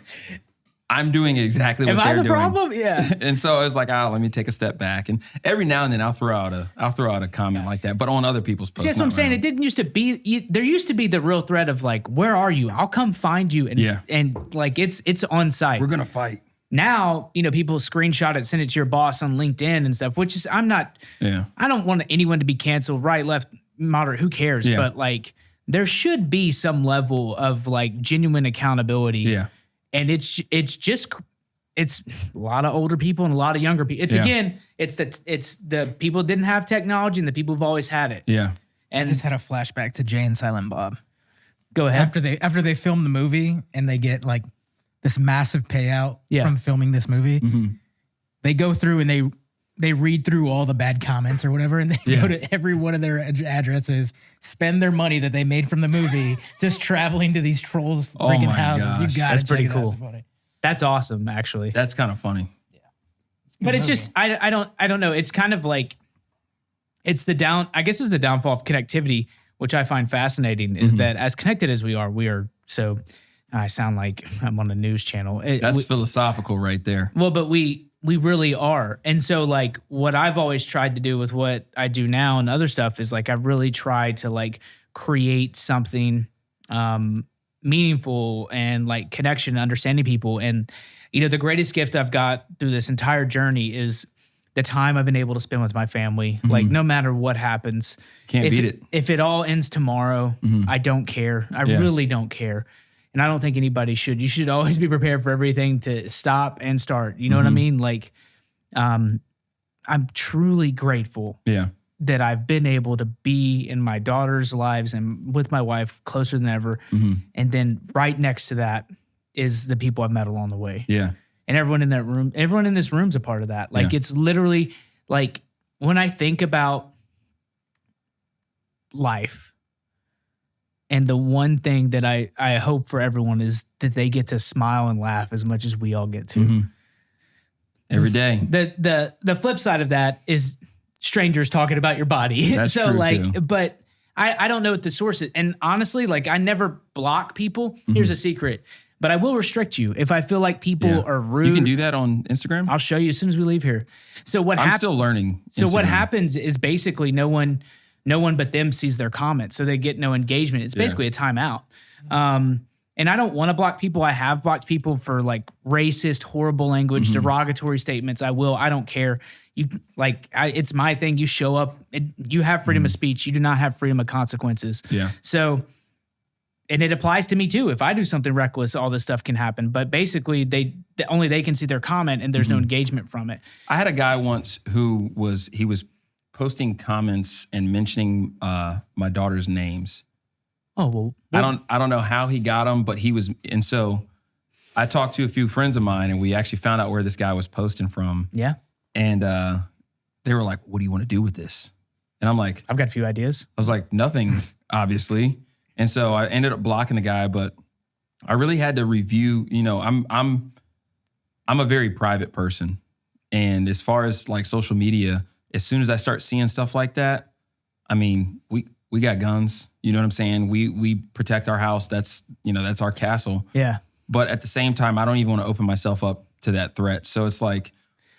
I'm doing exactly what they're doing. Am I the problem? Yeah. And so I was like, let me take a step back. And every now and then I'll throw out a comment like that, but on other people's posts. See, that's what I'm saying. It didn't used to be. There used to be the real threat of like, where are you? I'll come find you. And like it's on site. We're gonna fight. Now, you know, people screenshot it, send it to your boss on LinkedIn and stuff, which is I'm not. Yeah. I don't want anyone to be canceled, right, left, moderate. Who cares? Yeah. But like, there should be some level of like genuine accountability. Yeah. And it's a lot of older people and a lot of younger people. It's the people who didn't have technology and the people who've always had it. Yeah. And I just had a flashback to Jay and Silent Bob. Go ahead. After they film the movie and they get like this massive payout from filming this movie, they go through and they read through all the bad comments or whatever, and they go to every one of their addresses, spend their money that they made from the movie, just traveling to these trolls' freaking houses. Gosh. You got That's pretty cool. That's funny. That's awesome, actually. That's kind of funny. Yeah, but it's just I don't know. It's kind of like it's the downfall of connectivity, which I find fascinating. Is that as connected as we are so. I sound like I'm on a news channel. That's philosophical right there. Well, but we We really are. And so like what I've always tried to do with what I do now and other stuff is like I really try to like create something meaningful and like connection, understanding people. And you know, the greatest gift I've got through this entire journey is the time I've been able to spend with my family. Like no matter what happens, Can't beat it. If it all ends tomorrow, I don't care. I really don't care. And I don't think anybody should. You should always be prepared for everything to stop and start. You know what I mean? Like, I'm truly grateful that I've been able to be in my daughter's lives and with my wife closer than ever. And then right next to that is the people I've met along the way. Yeah. And everyone in that room, everyone in this room's a part of that. Like, it's literally like when I think about life, and the one thing that I hope for everyone is that they get to smile and laugh as much as we all get to. Every day. The flip side of that is strangers talking about your body. That's so true like, too. but I don't know what the source is. And honestly, like I never block people. Here's a secret. But I will restrict you if I feel like people are rude. You can do that on Instagram? I'll show you as soon as we leave here. So what I'm still learning So what Instagram. happens is basically no one but them sees their comments, so they get no engagement. It's basically a timeout. And I don't want to block people. I have blocked people for like racist, horrible language, derogatory statements. I don't care. You like, it's my thing. You show up. You have freedom of speech. You do not have freedom of consequences. Yeah. So, and it applies to me too. If I do something reckless, all this stuff can happen. But basically, only they can see their comment, and there's no engagement from it. I had a guy once who was posting comments and mentioning my daughter's names. Oh well, I don't know how he got them, but he was, and so I talked to a few friends of mine, and we actually found out where this guy was posting from. Yeah. And they were like, "What do you want to do with this?" And I'm like, I've got a few ideas. I was like, "Nothing, obviously." And so I ended up blocking the guy, but I really had to review. You know, I'm a very private person, and as far as like social media, as soon as I start seeing stuff like that, I mean, we got guns. You know what I'm saying? We protect our house. That's our castle. Yeah. But at the same time, I don't even want to open myself up to that threat. So it's like,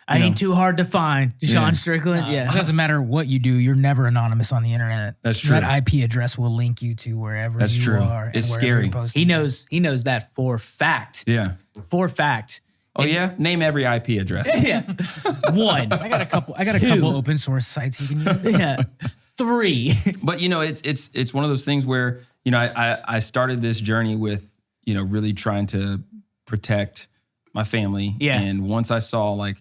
I ain't too hard to find. Sean Strickland. It doesn't matter what you do. You're never anonymous on the internet. That's true. That IP address will link you to wherever That's you true. are. It's and wherever scary. you're posting He to. knows that for fact. yeah. For fact. Oh yeah. Name every IP address. Yeah. One. I got a couple open source sites you can use. Yeah. 3. But it's one of those things where I started this journey with really trying to protect my family. Yeah. And once I saw like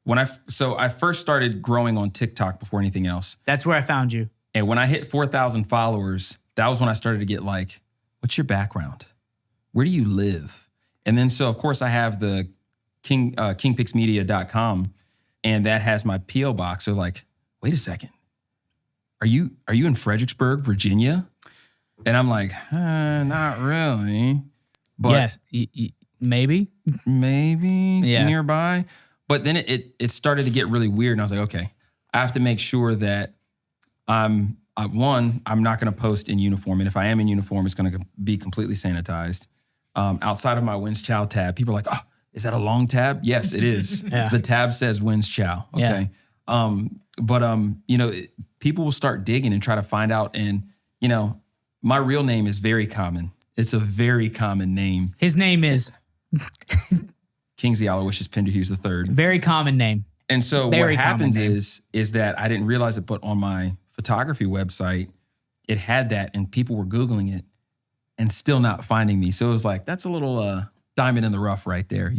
I first started growing on TikTok before anything else. That's where I found you. And when I hit 4,000 followers, that was when I started to get like, what's your background? Where do you live? And then so of course I have the KingPixMedia.com, and that has my PO box. So like, wait a second. Are you in Fredericksburg, Virginia? And I'm like, not really. But yes. Maybe. maybe Yeah. nearby. But then it started to get really weird. And I was like, okay, I have to make sure that I'm not going to post in uniform. And if I am in uniform, it's going to be completely sanitized. Outside of my Wins Chow tab, people are like, oh, is that a long tab? Yes, it is. Yeah. The tab says Wins Chow. Okay. Yeah. People will start digging and try to find out. And, my real name is very common. It's a very common name. His name is Kingsley Aloysius Penderhughes III. very common name. And so Very what happens common name. is that I didn't realize it, but on my photography website, it had that, and people were Googling it and still not finding me. So it was like, that's a little diamond in the rough right there,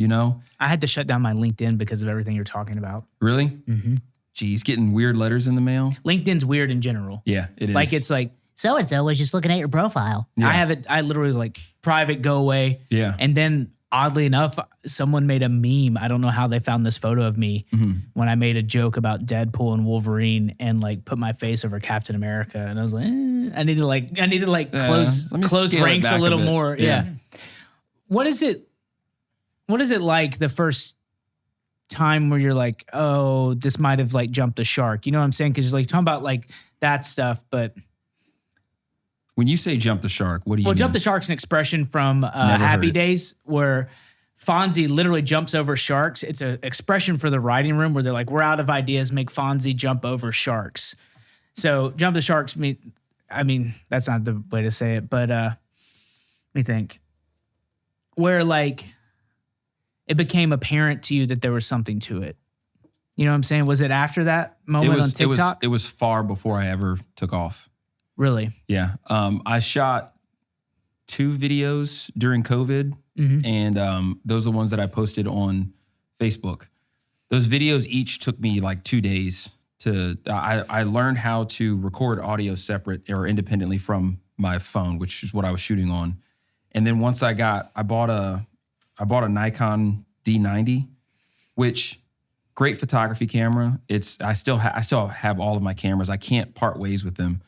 I had to shut down my LinkedIn because of everything you're talking about. Really? Mm-hmm. Geez, getting weird letters in the mail. LinkedIn's weird in general. Yeah, it is. Like it's like So-and-so was just looking at your profile. Yeah. I have it. I literally was like private, go away. Yeah. And then oddly enough, someone made a meme. I don't know how they found this photo of me when I made a joke about Deadpool and Wolverine and like put my face over Captain America. And I was like, I need to close let me close scale it ranks a back a little bit. more. Yeah. Yeah. What is it like the first time where you're like, oh, this might have like jumped the shark? You know what I'm saying? Because you're like talking about like that stuff, but When you say jump the shark, what do you mean? jump the shark's an expression from heard Happy it. Days where Fonzie literally jumps over sharks. It's an expression for the writing room where they're like, we're out of ideas, make Fonzie jump over sharks. So jump the sharks, I mean, that's not the way to say it, but let me think. Where like it became apparent to you that there was something to it. You know what I'm saying? Was it after that moment on TikTok? It was far before I ever took off. Really? Yeah. I shot 2 videos during COVID, and those are the ones that I posted on Facebook. Those videos each took me like 2 days to. I learned how to record audio separate or independently from my phone, which is what I was shooting on. And then once I bought a Nikon D90, which great photography camera. I still have all of my cameras. I can't part ways with them.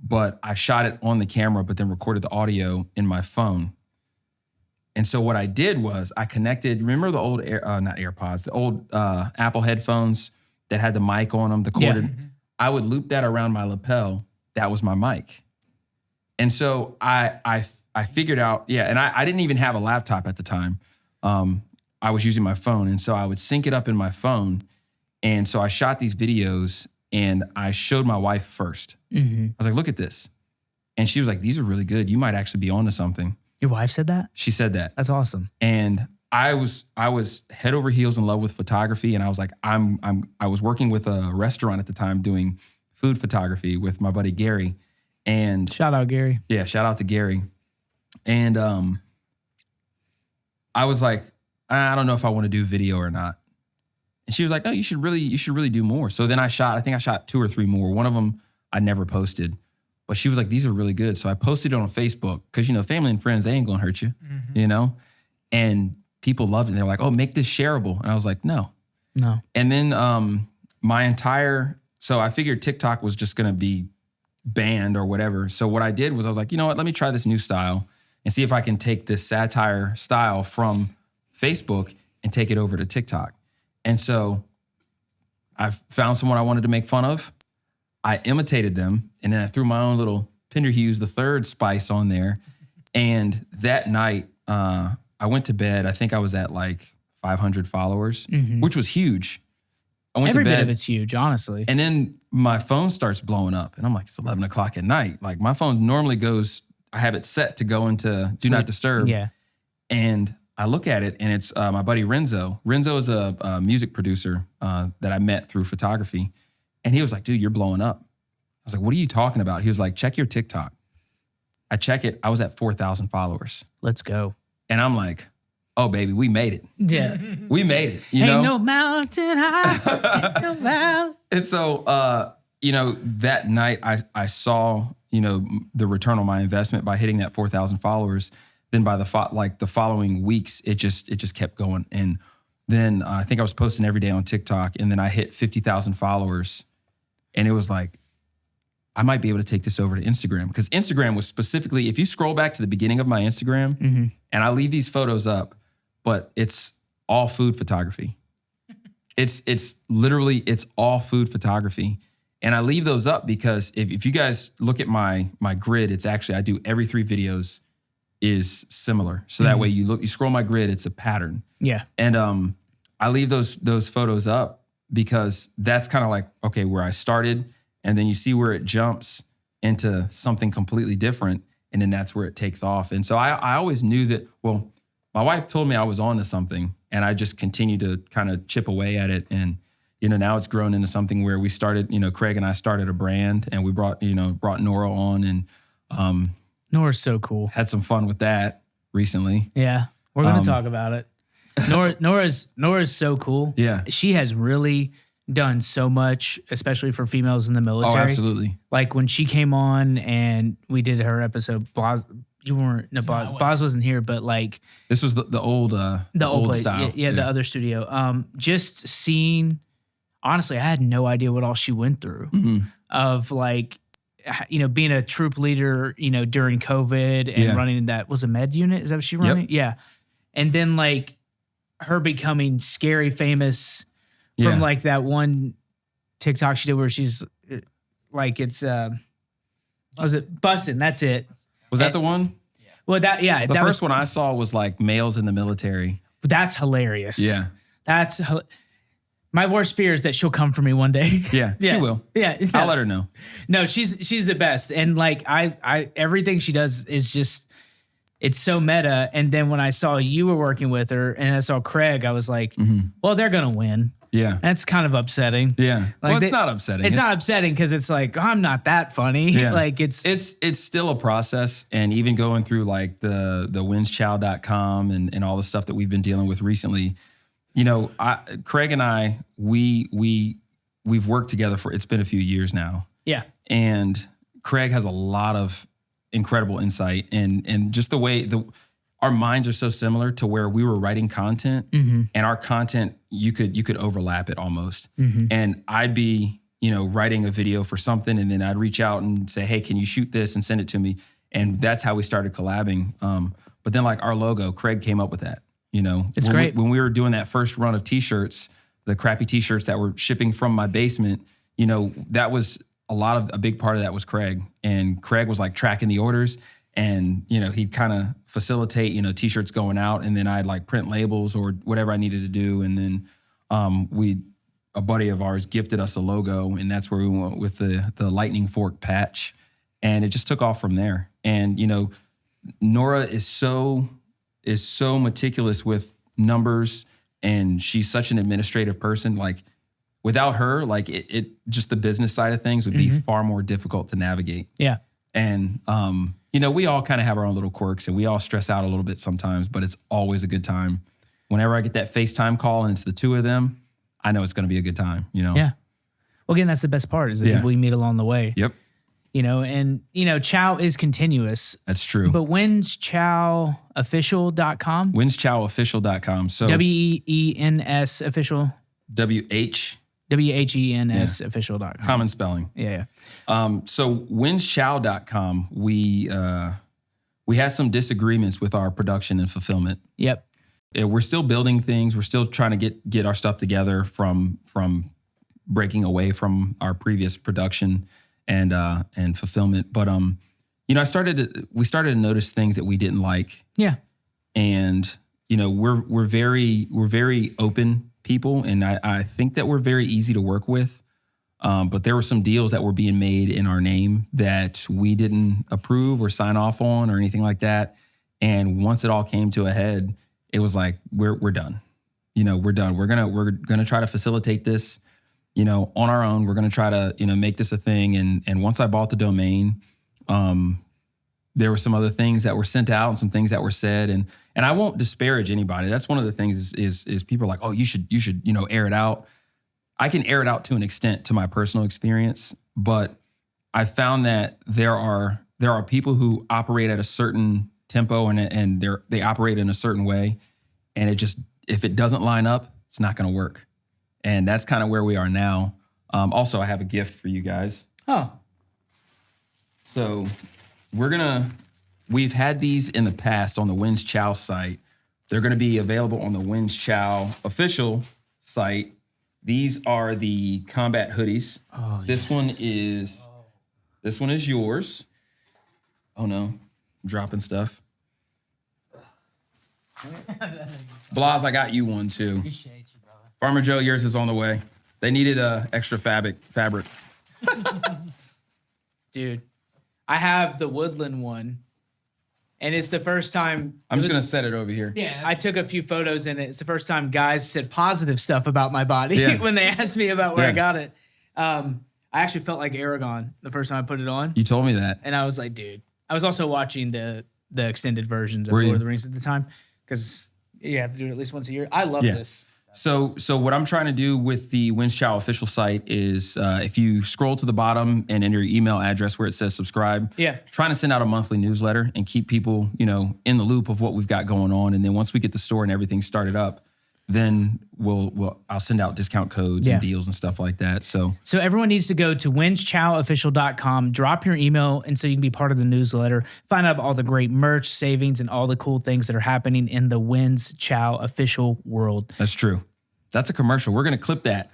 But I shot it on the camera, but then recorded the audio in my phone. And so what I did was I connected, remember the old, not AirPods, the old Apple headphones that had the mic on them, the cord. Yeah. I would loop that around my lapel. That was my mic. And so I figured out, and I didn't even have a laptop at the time. I was using my phone. And so I would sync it up in my phone. And so I shot these videos and I showed my wife first. I was like, look at this. And she was like, these are really good. You might actually be onto something. Your wife said that? She said that. That's awesome. And I was head over heels in love with photography. And I was like, I was working with a restaurant at the time doing food photography with my buddy Gary. And shout out Gary. Yeah, shout out to Gary. And I was like, I don't know if I want to do video or not. And she was like, no, you should really do more. So then I think I shot 2 or 3 more. One of them I never posted, but she was like, these are really good. So I posted it on Facebook because, family and friends, they ain't going to hurt you, and people loved it. They were like, oh, make this shareable. And I was like, no. And then so I figured TikTok was just going to be banned or whatever. So what I did was I was like, you know what, let me try this new style and see if I can take this satire style from Facebook and take it over to TikTok. And so I found someone I wanted to make fun of. I imitated them, and then I threw my own little Pinder Hughes III spice on there. And that night, I went to bed. I think I was at like 500 followers, which was huge. I went Every to bed. bit of it's huge, honestly. And then my phone starts blowing up, and I'm like, it's 11 o'clock at night. Like my phone normally goes, I have it set to go into Do Not Disturb. Yeah. And I look at it, and it's my buddy Renzo. Renzo is a music producer that I met through photography. And he was like, dude, you're blowing up. I was like, what are you talking about? He was like, check your TikTok. I check it. I was at 4,000 followers. Let's go. And I'm like, oh, baby, we made it. Yeah. We made it. Ain't no mountain high. No mountain. And so, that night I saw, the return on my investment by hitting that 4,000 followers. Then by the following weeks, it just kept going. And then I think I was posting every day on TikTok, and then I hit 50,000 followers. And it was like, I might be able to take this over to Instagram, because Instagram was specifically, if you scroll back to the beginning of my Instagram, and I leave these photos up, but it's all food photography. It's literally, it's all food photography. And I leave those up because if you guys look at my grid, it's actually, I do every 3 videos is similar. So that way you scroll my grid, it's a pattern. Yeah. And I leave those photos up because that's kind of like, okay, where I started, and then you see where it jumps into something completely different, and then that's where it takes off. And so I always knew that, well, my wife told me I was on to something, and I just continued to kind of chip away at it. And, now it's grown into something where we started, Craig and I started a brand, and we brought Nora on, and Nora's so cool. had some fun with that recently. Yeah. We're going to talk about it. Nora's so cool. Yeah. She has really done so much, especially for females in the military. Oh, absolutely. Like when she came on and we did her episode, Boz wasn't here, but like This was the old place. style. Yeah, the other studio. Just seeing, honestly, I had no idea what all she went through of like, being a troop leader, during COVID and running that, was a med unit. Is that what she running? Yep. Yeah. And then like her becoming scary famous from like that one TikTok she did where she's like, it's, was it Bussin'? That's it. Was that the one? Well, The first one I saw was like males in the military. That's hilarious. Yeah. My worst fear is that she'll come for me one day. Yeah, she will. Yeah. I'll let her know. No, she's the best. And like I everything she does is just, it's so meta. And then when I saw you were working with her and I saw Craig, I was like, well, they're going to win. Yeah. That's kind of upsetting. Yeah. Like Well, it's not upsetting. It's not upsetting because it's like, I'm not that funny. Yeah. Like it's still a process. And even going through like the winschow.com and all the stuff that we've been dealing with recently, you know, Craig and I, we've worked together it's been a few years now. yeah. And Craig has a lot of incredible insight and just the way our minds are so similar to where we were writing content and our content, you could overlap it almost. And I'd be, you know, writing a video for something and then I'd reach out and say, hey, can you shoot this and send it to me? And that's how we started collabing. But then like our logo, Craig came up with that, you know. It's great. When we were doing that first run of t-shirts, the crappy t-shirts that were shipping from my basement, you know, that was a big part of that was Craig. And Craig was like tracking the orders and, you know, he'd kind of facilitate, you know, t-shirts going out and then I'd like print labels or whatever I needed to do. And then a buddy of ours gifted us a logo and that's where we went with the lightning fork patch. And it just took off from there. And, you know, Nora is so meticulous with numbers and she's such an administrative person. Like without her, like it just the business side of things would be far more difficult to navigate. Yeah. And, you know, we all kind of have our own little quirks and we all stress out a little bit sometimes, but it's always a good time. Whenever I get that FaceTime call and it's the two of them, I know it's going to be a good time, you know? Yeah. Well, again, that's the best part is the people you meet along the way. Yep. You know, and, you know, Chow is continuous. That's true. But when's chowofficial.com? WhensChowOfficial.com. So WENS official. WH. WHENS official.com. Common spelling. Yeah. So WhensChow.com, we had some disagreements with our production and fulfillment. Yep. We're still building things. We're still trying to get our stuff together from breaking away from our previous production and fulfillment. But you know, we started to notice things that we didn't like. Yeah. And you know, we're very open people, and I think that we're very easy to work with. But there were some deals that were being made in our name that we didn't approve or sign off on or anything like that. And once it all came to a head, it was like we're done. You know, we're done. We're gonna try to facilitate this, you know, on our own. We're gonna try to, you know, make this a thing. And once I bought the domain, there were some other things that were sent out and some things that were said. And I won't disparage anybody. That's one of the things is people are like, oh, you should, you know, air it out. I can air it out to an extent to my personal experience, but I found that there are people who operate at a certain tempo and they operate in a certain way. And it just, if it doesn't line up, it's not going to work. And that's kind of where we are now. Also, I have a gift for you guys. Oh. So we've had these in the past on the Wins Chow site. They're going to be available on the Wins Chow official site. These are the combat hoodies. Oh, this one is yours. Oh no, I'm dropping stuff. Blas, I got you one too. Appreciate you, brother. Farmer Joe, yours is on the way. They needed extra fabric. Dude, I have the woodland one, and it's the first time. I'm just gonna set it over here. Yeah, I took a few photos in it. It's the first time guys said positive stuff about my body Yeah. when they asked me about where I Yeah. got it. I actually felt like Aragon the first time I put it on, You told me that. and I was like, dude. I was also watching the extended versions of Were Lord you? of the Rings at the time because you have to do it at least once a year. I love Yeah. this. So what I'm trying to do with the Wins Chow official site is if you scroll to the bottom and enter your email address where it says subscribe, Yeah. trying to send out a monthly newsletter and keep people, you know, in the loop of what we've got going on. And then once we get the store and everything started up, then I'll send out discount codes Yeah. and deals and stuff like that. So So everyone needs to go to winschowofficial.com, drop your email, and so you can be part of the newsletter. Find out all the great merch, savings, and all the cool things that are happening in the Wins Chow official world. that's true. That's a commercial. We're going to clip that.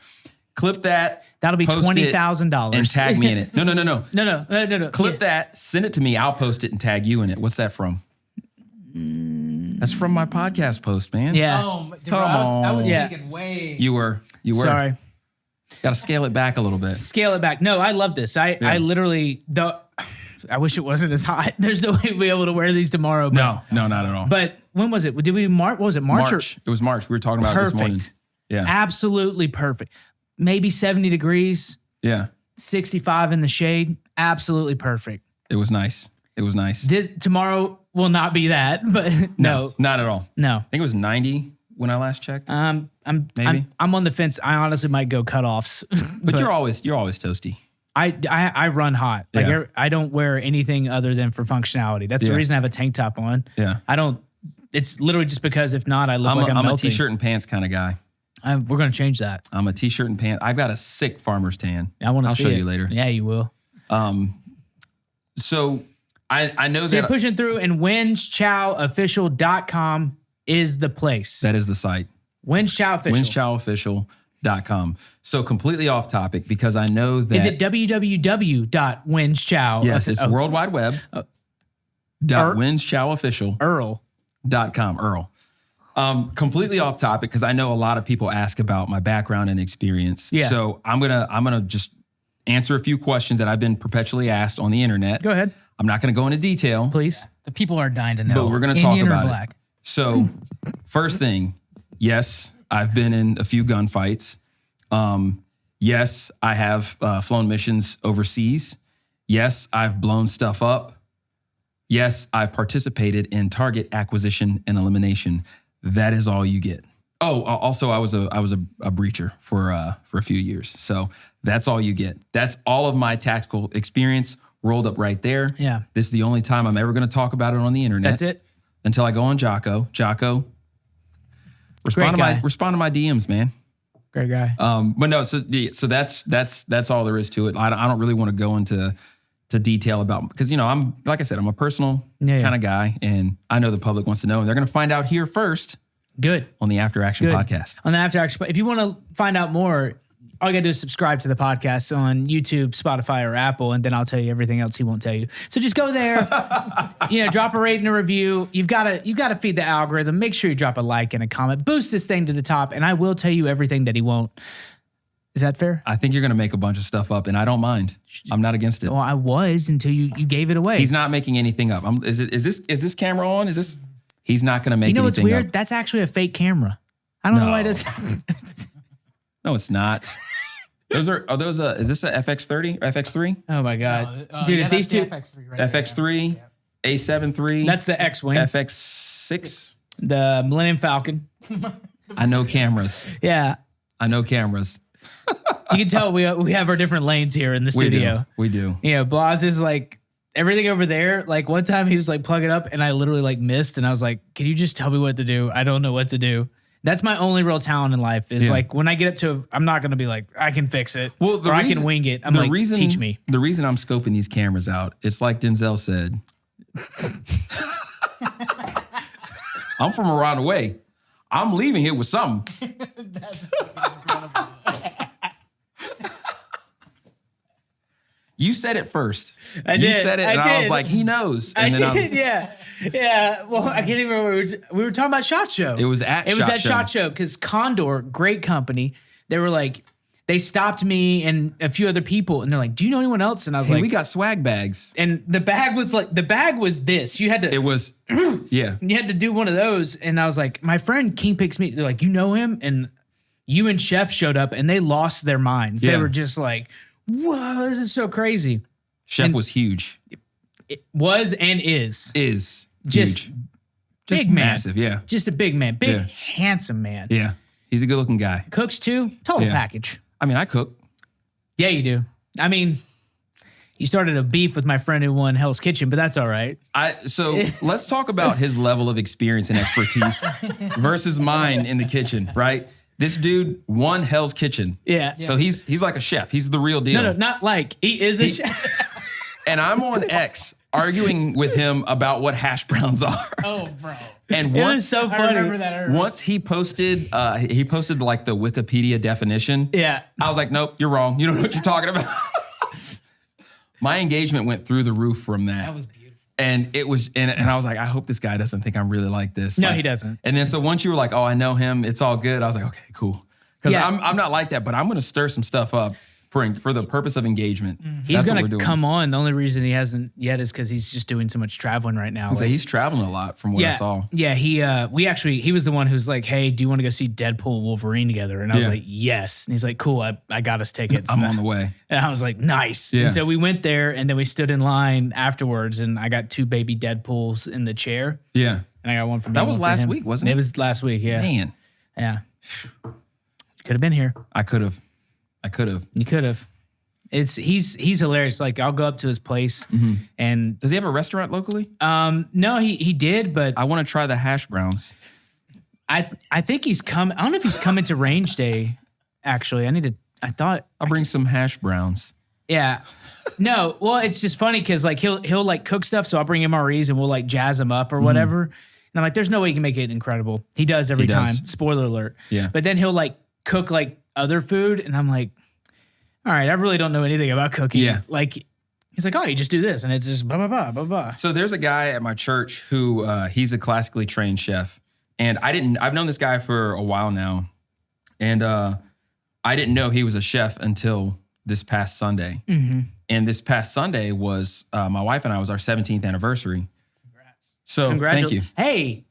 That'll be post it, $20,000. and tag me in it. No. No. Clip Yeah. that, send it to me. I'll post it and tag you in it. What's that from? That's from my podcast post, man. Yeah. Come on. I was Yeah. thinking way. You were. Sorry. Got to scale it back a little bit. Scale it back. No, I love this. I literally I wish it wasn't as hot. There's no way we'll be able to wear these tomorrow. But, No, not at all. But when was it? Did we March? What was it? March. It was March. We were talking about it this morning. Perfect. Yeah. Absolutely perfect. Maybe 70 degrees, Yeah. 65 in the shade. Absolutely perfect. It was nice. It was nice. This tomorrow will not be that, but no. Not at all. No. I think it was 90 when I last checked. I'm Maybe. I'm on the fence. I honestly might go cutoffs. but you're always toasty. I run hot. Like Yeah. I don't wear anything other than for functionality. That's the Yeah. reason I have a tank top on. Yeah. I don't. It's literally just because if not, I look I'm like I'm a melting. t-shirt and pants kind of guy. We're gonna change that. I'm a t-shirt and pants. I've got a sick farmer's tan. I want to I'll see show it. you later. Yeah, you will. So I know So you're that pushing through, and WinchChowOfficial.com is the place. that is the site. WinchChowOfficial. WinchChowOfficial.com. So completely off topic because I know that Is it www.winchchow? yes, it's World Wide Web. WinchChowOfficial.com. Earl. Completely off topic because I know a lot of people ask about my background and experience. Yeah. So I'm gonna just answer a few questions that I've been perpetually asked on the internet. Go ahead, I'm not gonna go into detail, please. The people are dying to know. but we're gonna talk Indian or about black? it. So first thing, yes, I've been in a few gunfights. Yes, I have flown missions overseas. Yes, I've blown stuff up. Yes, I've participated in target acquisition and elimination. That is all you get. Oh, also I was a breacher for a few years. So that's all you get. That's all of my tactical experience rolled up right there. Yeah. This is the only time I'm ever going to talk about it on the internet. That's it. Until I go on Jocko. Jocko, respond Great guy. to my DMs, man. Great guy. But no, so that's all there is to it. I don't really want to go into detail about, because I'm, like I said, I'm a personal kind of guy, and I know the public wants to know, and they're going to find out here first Good. on the After Action Good. podcast. On the After Action. If you want to find out more, all you got to do is subscribe to the podcast on YouTube, Spotify, or Apple, and then I'll tell you everything else he won't tell you. So just go there, drop a rate and a review. You've got to feed the algorithm. Make sure you drop a like and a comment. Boost this thing to the top, and I will tell you everything that he won't. Is that fair? I think you're going to make a bunch of stuff up, and I don't mind. I'm not against it. Well, I was until you gave it away. He's not making anything up. Is this camera on? He's not going to make You know what's anything weird? up. That's actually a fake camera. I don't know why it is. No, it's not. Is this a FX30 or FX3? Oh my God. Dude, if these two, FX3, A7 III. that's the X-Wing, FX6. the Millennium Falcon. I know cameras. Yeah. I know cameras. You can tell we have our different lanes here in the studio. We do. Blas is like, everything over there. Like one time he was like, plug it up, and I literally like missed, and I was like, can you just tell me what to do? I don't know what to do. That's my only real talent in life is like when I get up to, I'm not going to be like, I can fix it. Well, I can wing it. I'm like, teach me. The reason I'm scoping these cameras out, it's like Denzel said. I'm from around the way. I'm leaving here with something. You said it first. I You did. said it, and I was like, he knows. And I did, yeah. Yeah. Well, I can't even remember. We were talking about SHOT Show. It was at SHOT Show because Condor, great company, they were like, they stopped me and a few other people, and they're like, do you know anyone else? And I was Hey, like, we got swag bags. and the bag was this. You had to, It was, yeah. you had to do one of those. And I was like, my friend KingPixMedia, they're like, you know him? And you and Chef showed up, and they lost their minds. They Yeah. were just like, whoa, this is so crazy. Chef was huge. It was and is. Is Just huge. big Just man. massive, yeah. Just a big man. Big, Yeah. handsome man. Yeah. He's a good looking guy. Cooks too. Total Yeah. package. I mean, I cook. Yeah, you do. I mean, you started a beef with my friend who won Hell's Kitchen, but that's all right. So let's talk about his level of experience and expertise versus mine in the kitchen, right? This dude won Hell's Kitchen. Yeah. So he's like a chef. He's the real deal. No, not like. He is a chef. And I'm on X arguing with him about what hash browns are. Oh, bro. And It once was so I funny. remember that. once he posted like the Wikipedia definition. Yeah. I was like, nope, you're wrong. You don't know what you're talking about. My engagement went through the roof from that. That was beautiful. And it was, and I was like, I hope this guy doesn't think I'm really like this. No, Like, he doesn't. And then so once you were like, oh, I know him, it's all good. I was like, okay, cool. Because Yeah. I'm not like that, but I'm going to stir some stuff up for the purpose of engagement. He's That's what going we're to doing. come on. The only reason he hasn't yet is because he's just doing so much traveling right now. So he's traveling a lot from what I saw. Yeah, he was the one who's like, hey, do you want to go see Deadpool and Wolverine together? And I was Yeah. like, yes. And he's like, cool, I got us tickets. I'm on the way. And I was like, nice. Yeah. And so we went there and then we stood in line afterwards and I got 2 baby Deadpools in the chair. Yeah. And I got one for me. That was one for last him. week, wasn't it? It was last week, yeah. Man, Yeah. Could have been here. I could have. You could have. He's hilarious. Like I'll go up to his place and Does he have a restaurant locally? no, he did, but I want to try the hash browns. I think he's come. I don't know if he's coming to range day. Actually, I thought. I'll bring some hash browns. Yeah. No. Well, it's just funny because like he'll like cook stuff. So I'll bring MREs and we'll like jazz him up or whatever. And I'm like, there's no way you can make it incredible. He does every time. does. Spoiler alert. Yeah. But then he'll like cook like other food, and I'm like, all right, I really don't know anything about cooking. Yeah. Like he's like, oh, you just do this, and it's just blah blah blah blah blah. So there's a guy at my church who he's a classically trained chef, and I've known this guy for a while now, and I didn't know he was a chef until this past Sunday. And this past Sunday was my wife and I was our 17th anniversary. Congrats! So thank you. Hey.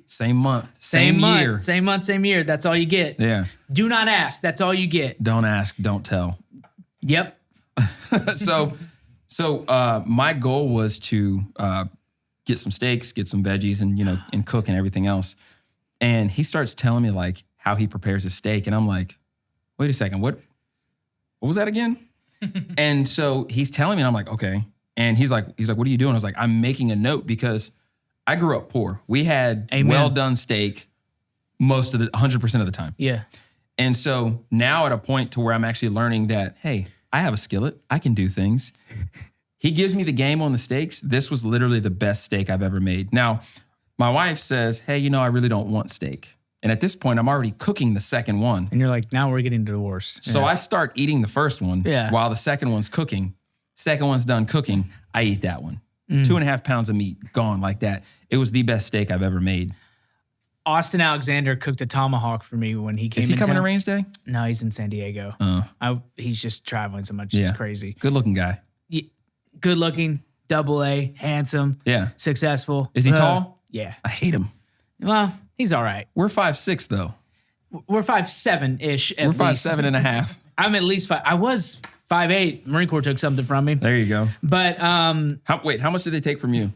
Same month, Same year. month, same year. That's all you get. Yeah. Do not ask. That's all you get. Don't ask, don't tell. Yep. So my goal was to get some steaks, get some veggies, and cook and everything else. And he starts telling me like how he prepares a steak, and I'm like, wait a second, what was that again? And so he's telling me, and I'm like, okay. And he's like, what are you doing? I was like, I'm making a note because I grew up poor. We had Amen. well done steak 100% of the time. Yeah. And so now at a point to where I'm actually learning that, hey, I have a skillet. I can do things. He gives me the game on the steaks. This was literally the best steak I've ever made. Now, my wife says, hey, I really don't want steak. And at this point, I'm already cooking the second one. And you're like, now we're getting divorced. So I start eating the first one Yeah. while the second one's cooking. Second one's done cooking. I eat that one. 2.5 pounds of meat gone like that. It was the best steak I've ever made. Austin Alexander cooked a tomahawk for me when he came. Is he in coming to town. range day? No, he's in San Diego. He's just traveling so much. Yeah. It's crazy. Good looking guy. Good looking, AA, handsome, Yeah. successful. Is he tall? Yeah. I hate him. Well, he's all right. We're 5'6" though. We're 5'7" We're 5'7" and a half. I'm at least 5. I was 5'8". Marine Corps took something from me. There you go. But How much did they take from you?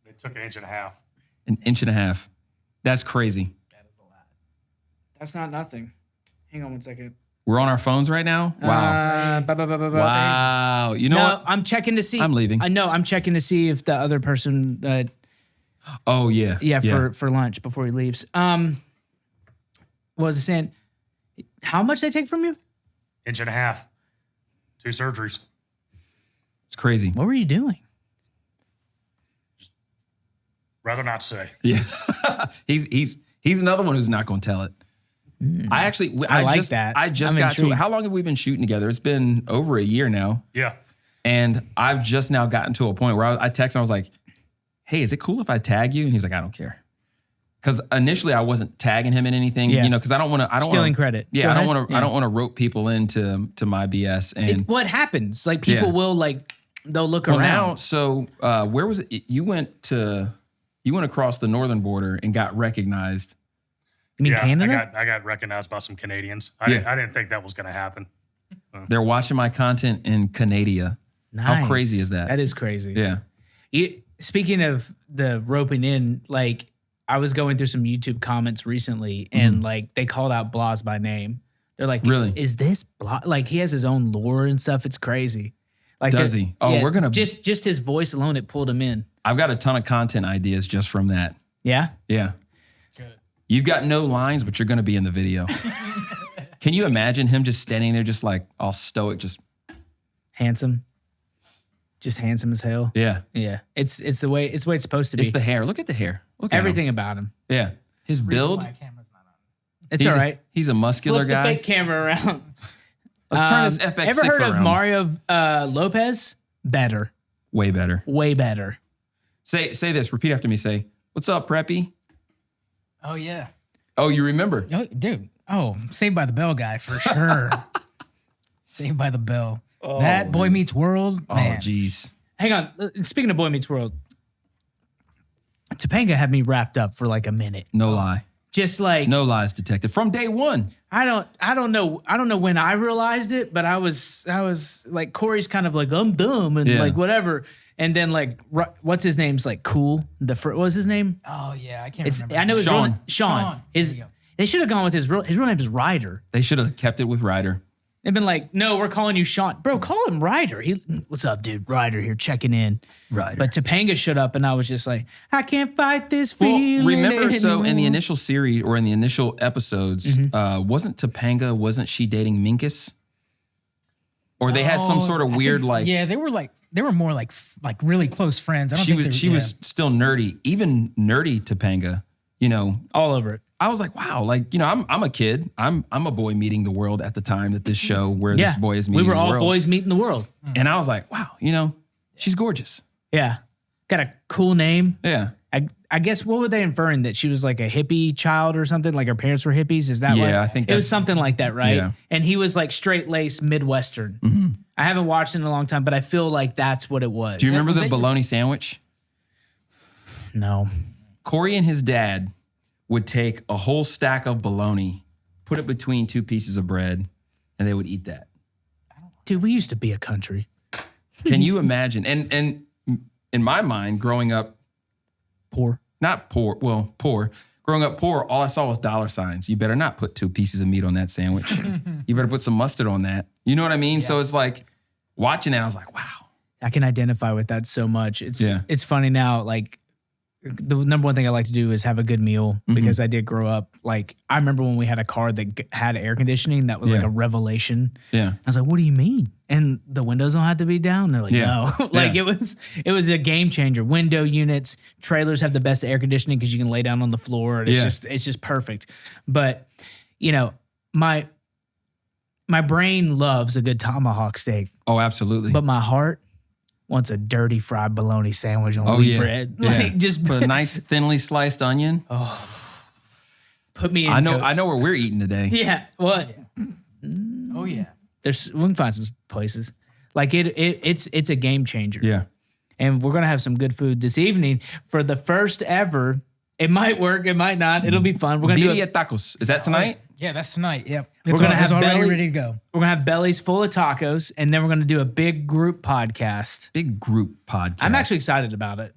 They took 1.5 inches. 1.5 inches. That's crazy. that's not nothing. Hang on one second. We're on our phones right now? Wow. Wow. You know No, what? I'm checking to see. I'm leaving. I know. I'm checking to see if the other person. Oh, yeah. For lunch before he leaves. What was I saying? How much they take from you? 1.5 inches. 2 surgeries. It's crazy. What were you doing? Rather not say. Yeah. he's another one who's not going to tell it. I like just, that. I just I'm got to intrigued. it. How long have we been shooting together? It's been over a year now. Yeah. And I've just now gotten to a point where I texted him, I was like, hey, is it cool if I tag you? And he's like, I don't care. Because initially I wasn't tagging him in anything, Yeah. because I don't want to. Stealing credit. Yeah, Go I don't ahead. want to. Yeah. I don't want to rope people into my BS. And What happens? Like people Yeah. will they'll look well, around. now, so where was it? You went across the northern border and got recognized. You mean Yeah. Canada? I got recognized by some Canadians. I didn't think that was going to happen. They're watching my content in Canada. How Nice. crazy is that? That is crazy. Yeah. Speaking of the roping in, I was going through some YouTube comments recently, and they called out Blas by name. They're like, Really? Is this Blas? Like he has his own lore and stuff. It's crazy. Like, Does he? Oh, we're gonna just his voice alone. It pulled him in. I've got a ton of content ideas just from that. Yeah. Yeah. You've got no lines, but you're going to be in the video. Can you imagine him just standing there, just like all stoic, just Handsome. Just handsome as hell. yeah. Yeah. It's the way it's supposed to be. It's the hair. Look at the hair. Look at Everything about him. him. Yeah. His build. It's He's all right. He's a muscular Flip the guy. fake camera around. Let's turn this FX6 Ever heard around. of Mario Lopez? better. Way better. Way better. Say this. Repeat after me. Say, "What's up, Preppy?" Oh yeah. Oh, you remember? Oh, dude. Oh, Saved by the Bell guy for sure. Saved by the Bell. That Boy Meets World. Man. Oh, geez. Hang on. Speaking of Boy Meets World, Topanga had me wrapped up for like a minute. No lie. Just like No lies detected from day one. I don't know when I realized it, but I was like Corey's kind of like I'm dumb and like whatever, and then like what's his name's like cool. What was his name? Oh yeah, I can't remember. I know his Sean. real name. Sean. There you go. They should have gone with his real name is Ryder. They should have kept it with Ryder. They've been like, no, we're calling you Sean. Bro, call him Ryder. What's up, dude? Ryder here checking in. Ryder. But Topanga showed up and I was just like, I can't fight this Well, feeling. remember, so in the anymore. initial series or in the initial episodes, wasn't she dating Minkus? Or they had some sort of weird like. Yeah, they were more like really close friends. I don't think She was still nerdy, even nerdy Topanga. You know, all over it. I was like, wow, like, you know, I'm a kid. I'm a boy meeting the world at the time that this show where this boy is meeting we were the all world. boys meeting the world. And I was like, wow, you know, she's gorgeous. Yeah. Got a cool name. Yeah. I guess what were they inferring, that she was like a hippie child or something? Like her parents were hippies? Is that Yeah, what? I think it was that's- something like that, right? Yeah. And he was like straight laced Midwestern. I haven't watched it in a long time, but I feel like that's what it was. Do you remember was the that your- bologna sandwich? No. Corey and his dad would take a whole stack of bologna, put it between two pieces of bread, and they would eat that. Dude, we used to be a country. Can you imagine? And in my mind, growing up, Poor. not poor, well, poor. Growing up poor, all I saw was dollar signs. You better not put 2 pieces of meat on that sandwich. You better put some mustard on that. You know what I mean? So it's like watching it, I was like, wow. I can identify with that so much. Yeah. It's funny now, like the number one thing I like to do is have a good meal because I did grow up. Like I remember when we had a car that had air conditioning, that was like Yeah. a revelation. Yeah. I was like, what do you mean? And the windows don't have to be down? They're like, Yeah. no. Like Yeah. it was a game changer. Window units, trailers have the best air conditioning because you can lay down on the floor. And it's just perfect. But, you know, my brain loves a good tomahawk steak, Oh, absolutely. but my heart wants a dirty fried bologna sandwich on Oh, wheat yeah. bread. Yeah. Like just Put a nice thinly sliced onion. put me in. I know coach. where we're eating today. Yeah. What? Oh yeah. We can find some places. Like it's a game changer. Yeah. And we're gonna have some good food this evening for the first ever. It might work, it might not. It'll be fun. We're gonna do Birria tacos. Is that tonight? Yeah, that's tonight. Yep. We're gonna have already belly- ready to go. we're gonna have bellies full of tacos, and then we're gonna do a big group podcast. Big group podcast. I'm actually excited about it.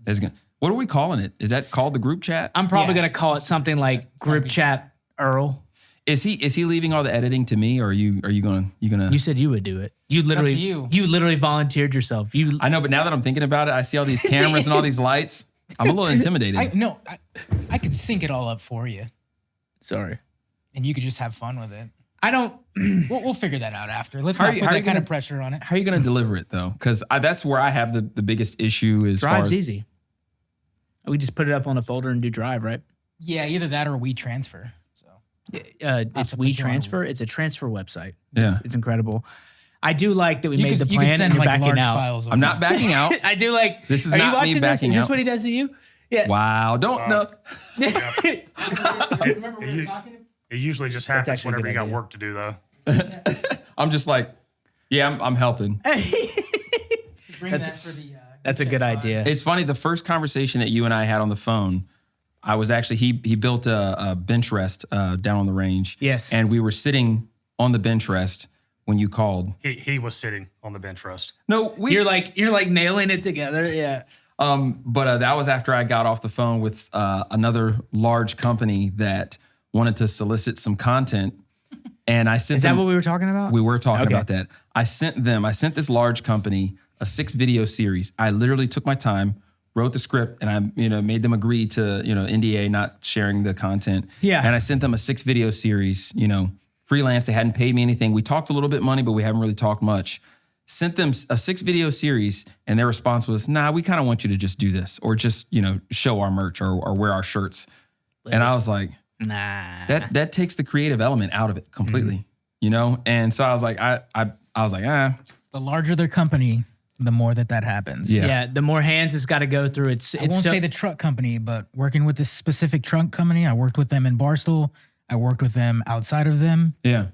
What are we calling it? Is that called the group chat? I'm probably Yeah. gonna call it something like Group Chat Earl. Is he leaving all the editing to me, or are you gonna? You said you would do it. You literally you. literally volunteered yourself. I know, but now that I'm thinking about it, I see all these cameras and all these lights. I'm a little intimidated. I could sync it all up for you, Sorry. and you could just have fun with it. I don't. We'll figure that out after. Let's How not are you- put how are that you kind gonna- of pressure on it. How are you gonna deliver it though? Because that's where I have the biggest issue. As far Drive's as easy. We just put it up on a folder and do Drive, right? Yeah, either that or we transfer. So It's to We put you on. Transfer. It's a transfer website. Yeah. It's incredible. I do like that we you made could, the you could plan and send you're like backing large out. files. Of I'm not backing out. I do like. This is are not you me watching this? backing Is this out. what he does to you? Yeah. Wow! Don't know. Remember we were talking? It usually just happens actually a whenever good you got idea. work to do, though. I'm just like, yeah, I'm helping. Bring that for the. That's a good idea. It's funny. The first conversation that you and I had on the phone, I was actually he built a bench rest down on the range. Yes. And we were sitting on the bench rest when you called. He was sitting on the bench rest. No, You're like nailing it together. Yeah. But that was after I got off the phone with another large company that wanted to solicit some content, and I sent Is them. that what we were talking about? We were talking Okay. about that. I sent this large company a 6-video series. I literally took my time, wrote the script, and I made them agree to NDA, not sharing the content. Yeah. And I sent them a 6-video series. Freelance. They hadn't paid me anything. We talked a little bit money, but we haven't really talked much. Sent them a 6-video series, and their response was, "Nah, we kind of want you to just do this, or just show our merch or wear our shirts." And I was like, Nah. that takes the creative element out of it completely, And so I was like, I was like, The larger their company, the more that happens. Yeah. Yeah, the more hands it's got to go through. I won't say the truck company, but working with this specific truck company, I worked with them in Barstool. I worked with them outside of them. Yeah.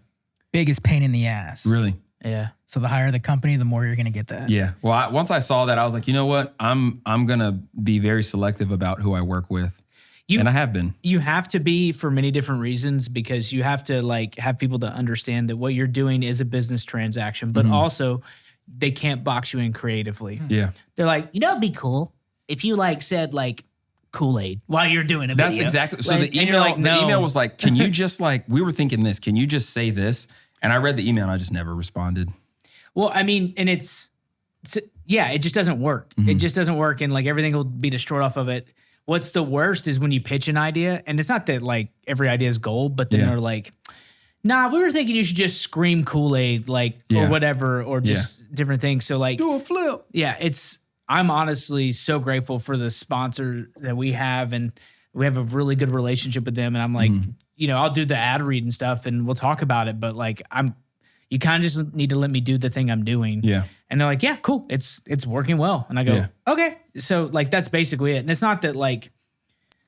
Biggest pain in the ass. Really? Yeah. So the higher the company, the more you're going to get that. Yeah. Well, once I saw that, I was like, you know what? I'm gonna be very selective about who I work with, and I have been. You have to be for many different reasons, because you have to like have people to understand that what you're doing is a business transaction, but also they can't box you in creatively. Yeah. They're like, you know, it'd be cool if you like said like Kool-Aid while you're doing a video. That's exactly. So Like, the and you're email, like, no. the email was like, can you just like, we were thinking this, can you just say this? And I read the email and I just never responded. Well, I mean, and it's yeah, it just doesn't work. It just doesn't work, and like everything will be destroyed off of it. What's the worst is when you pitch an idea, and it's not that like every idea is gold, but then Yeah. they're like, nah, we were thinking you should just scream Kool-Aid, like, or Yeah. whatever, or just different things. So like, Do a flip. yeah, I'm honestly so grateful for the sponsor that we have, and we have a really good relationship with them. And I'm like, you know, I'll do the ad read and stuff and we'll talk about it, but like you kind of just need to let me do the thing I'm doing. Yeah. And they're like, yeah, cool. It's working well. And I go, Yeah. okay. So like, that's basically it. And it's not that like,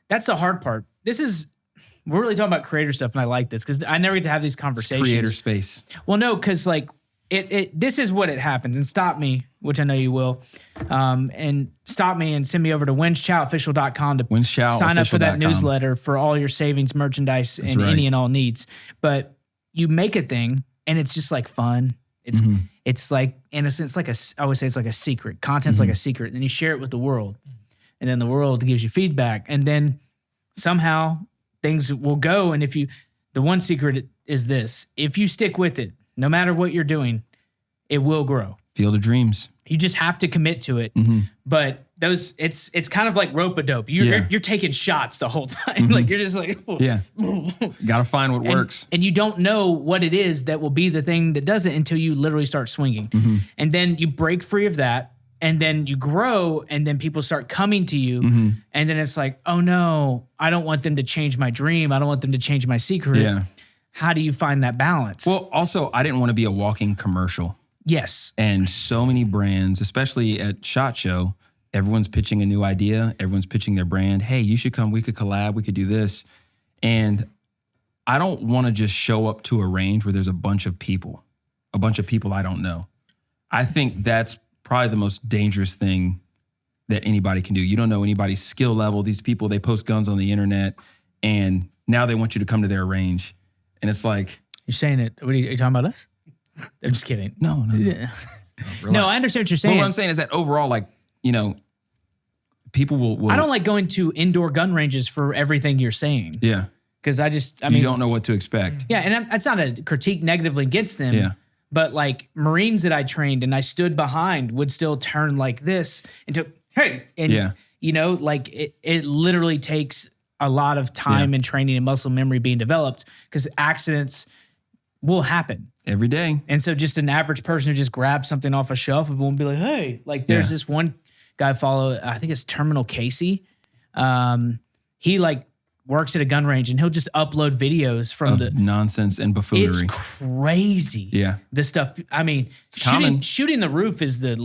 that's the hard part. We're really talking about creator stuff. And I like this because I never get to have these conversations. Creator space. Well, no, because like this is what it happens. And stop me, which I know you will. And stop me and send me over to winschowofficial.com to sign up for that winschowofficial.com. newsletter for all your savings, merchandise, and right. any and all needs. But you make a thing and it's just like fun. It's like innocent. It's like I would say it's like a secret. Content's like a secret. And then you share it with the world. And then the world gives you feedback. And then somehow things will go. And the one secret is this: if you stick with it, no matter what you're doing, it will grow. Field of Dreams. You just have to commit to it. But it's kind of like rope-a-dope. You're taking shots the whole time. Like you're just like, Yeah. Got to find what works. And you don't know what it is that will be the thing that does it until you literally start swinging. And then you break free of that. And then you grow, and then people start coming to you. And then it's like, oh no, I don't want them to change my dream. I don't want them to change my secret. Yeah. How do you find that balance? Well, also, I didn't want to be a walking commercial. yes. And so many brands, especially at SHOT Show, everyone's pitching a new idea. Everyone's pitching their brand. Hey, you should come. We could collab. We could do this. And I don't want to just show up to a range where there's a bunch of people I don't know. I think that's probably the most dangerous thing that anybody can do. You don't know anybody's skill level. These people, they post guns on the internet, and now they want you to come to their range. And it's like, You're saying it. What are you talking about us? I'm just kidding. no. No, I understand what you're But saying. what I'm saying is that overall, like, you know, people will I don't like going to indoor gun ranges for everything you're saying. yeah. Because I You mean, don't know what to expect. yeah, and that's not a critique negatively against them. Yeah. But like Marines that I trained and I stood behind would still turn like this into, hey, and Yeah. you know, like it literally takes a lot of time and training and muscle memory being developed because accidents will happen. Every day. And so just an average person who just grabs something off a shelf and won't be like, hey, like there's this one guy I follow, I think it's Terminal Casey. He like works at a gun range and he'll just upload videos from the Nonsense and buffoonery. it's crazy. Yeah. The stuff, I mean, common. shooting the roof is the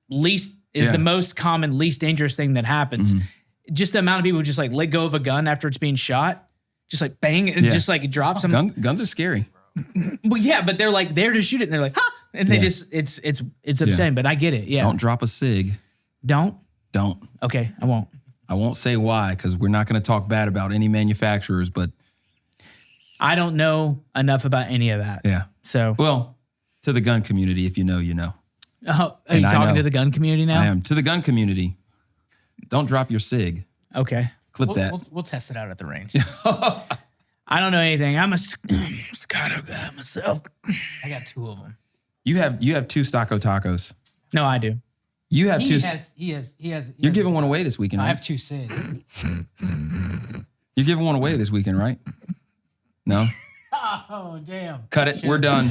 least, is Yeah. the most common, least dangerous thing that happens. Just the amount of people who just like let go of a gun after it's being shot, just like bang, and just like drops them. Guns are scary. Well, yeah, but they're like there to shoot it and they're like, ha! And they Yeah. just, it's upsetting, but I get it. Yeah. Don't drop a cig. Don't? Don't. Okay, I won't. I won't say why because we're not going to talk bad about any manufacturers, but I don't know enough about any of that. yeah. So, Well, to the gun community, if you know, you know. are you and I talking know. to the gun community now? I am. To the gun community, don't drop your cig. Okay. Clip that. We'll test it out at the range. I don't know anything. I'm a staccato guy myself. I got 2 of them. You have 2 Stacco tacos. No, I do. You have 2. He has. You're giving one away this weekend, I right? have 2 SIGs. You're giving one away this weekend, right? No? Oh, damn. Cut it. We're done.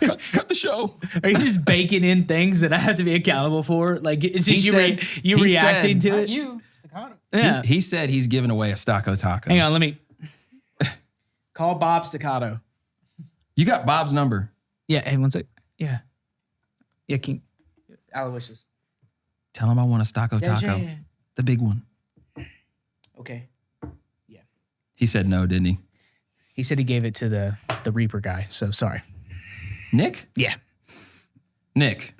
cut the show. Are you just baking in things that I have to be accountable for? Like it's just He you, said- you he reacting said- to it? You. Staccato. Yeah. He said he's giving away a Stacco taco. Hang on, let me call Bob Staccato. You got Bob's number. Yeah, hey, one sec. Yeah. Yeah, Aloysius. Tell him I want a Stocco taco. Yeah. The big one. Okay. He said no, didn't he? He said he gave it to the Reaper guy, so sorry. Nick? Yeah. Nick.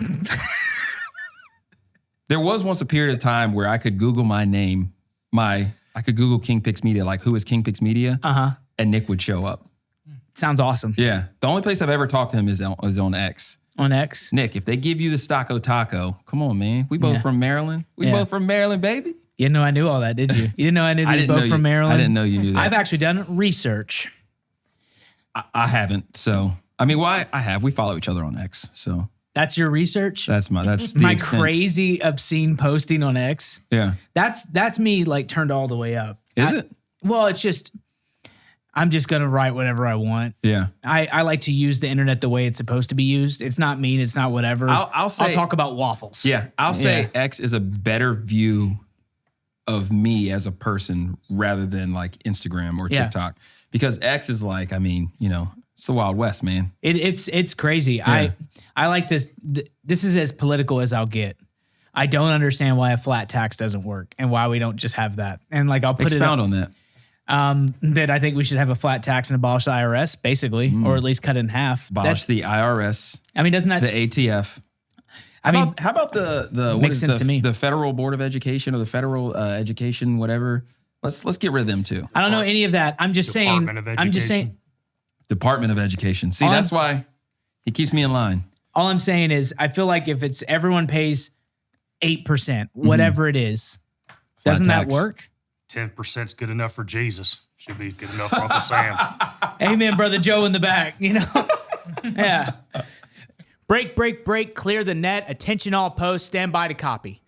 There was once a period of time where I could Google my name, I could Google KingPixMedia, like who is KingPixMedia, and Nick would show up. Sounds awesome. Yeah. The only place I've ever talked to him is on X. On X? Nick, if they give you the Stocco taco, come on, man. We both from Maryland. We both from Maryland, baby. You didn't know I knew all that, did you? You didn't know I knew they were both from Maryland? I didn't know you knew that. I've actually done research. I haven't. So, I mean, why? I have. We follow each other on X. So That's your research? that's the My extent. crazy obscene posting on X. Yeah. That's me like turned all the way up. Is it? Well, it's just I'm just gonna write whatever I want. Yeah. I like to use the internet the way it's supposed to be used. It's not mean. It's not whatever. I'll say- I'll talk about waffles. Yeah. I'll say Yeah. X is a better view of me as a person rather than like Instagram or Yeah. TikTok. Because X is like, I mean, it's the Wild West, man. It's crazy. Yeah. I like this. This is as political as I'll get. I don't understand why a flat tax doesn't work and why we don't just have that. And like I'll put Expound it on that. that I think we should have a flat tax and abolish the IRS, basically, or at least cut it in half. Abolish the IRS, I mean, doesn't that? the ATF. I mean, How about the what Makes is sense the, to me. the Federal Board of Education or the Federal Education, whatever? Let's get rid of them too. I don't know any of that. I'm just saying. Department of I'm just saying. Education. Department of Education. See, On- that's why he keeps me in line. All I'm saying is, I feel like if it's everyone pays 8%, whatever it is, doesn't that tax. work? 10% is good enough for Jesus. Should be good enough for Uncle Sam. Amen, brother Joe in the back. Yeah. Break. Clear the net. Attention all posts. Stand by to copy.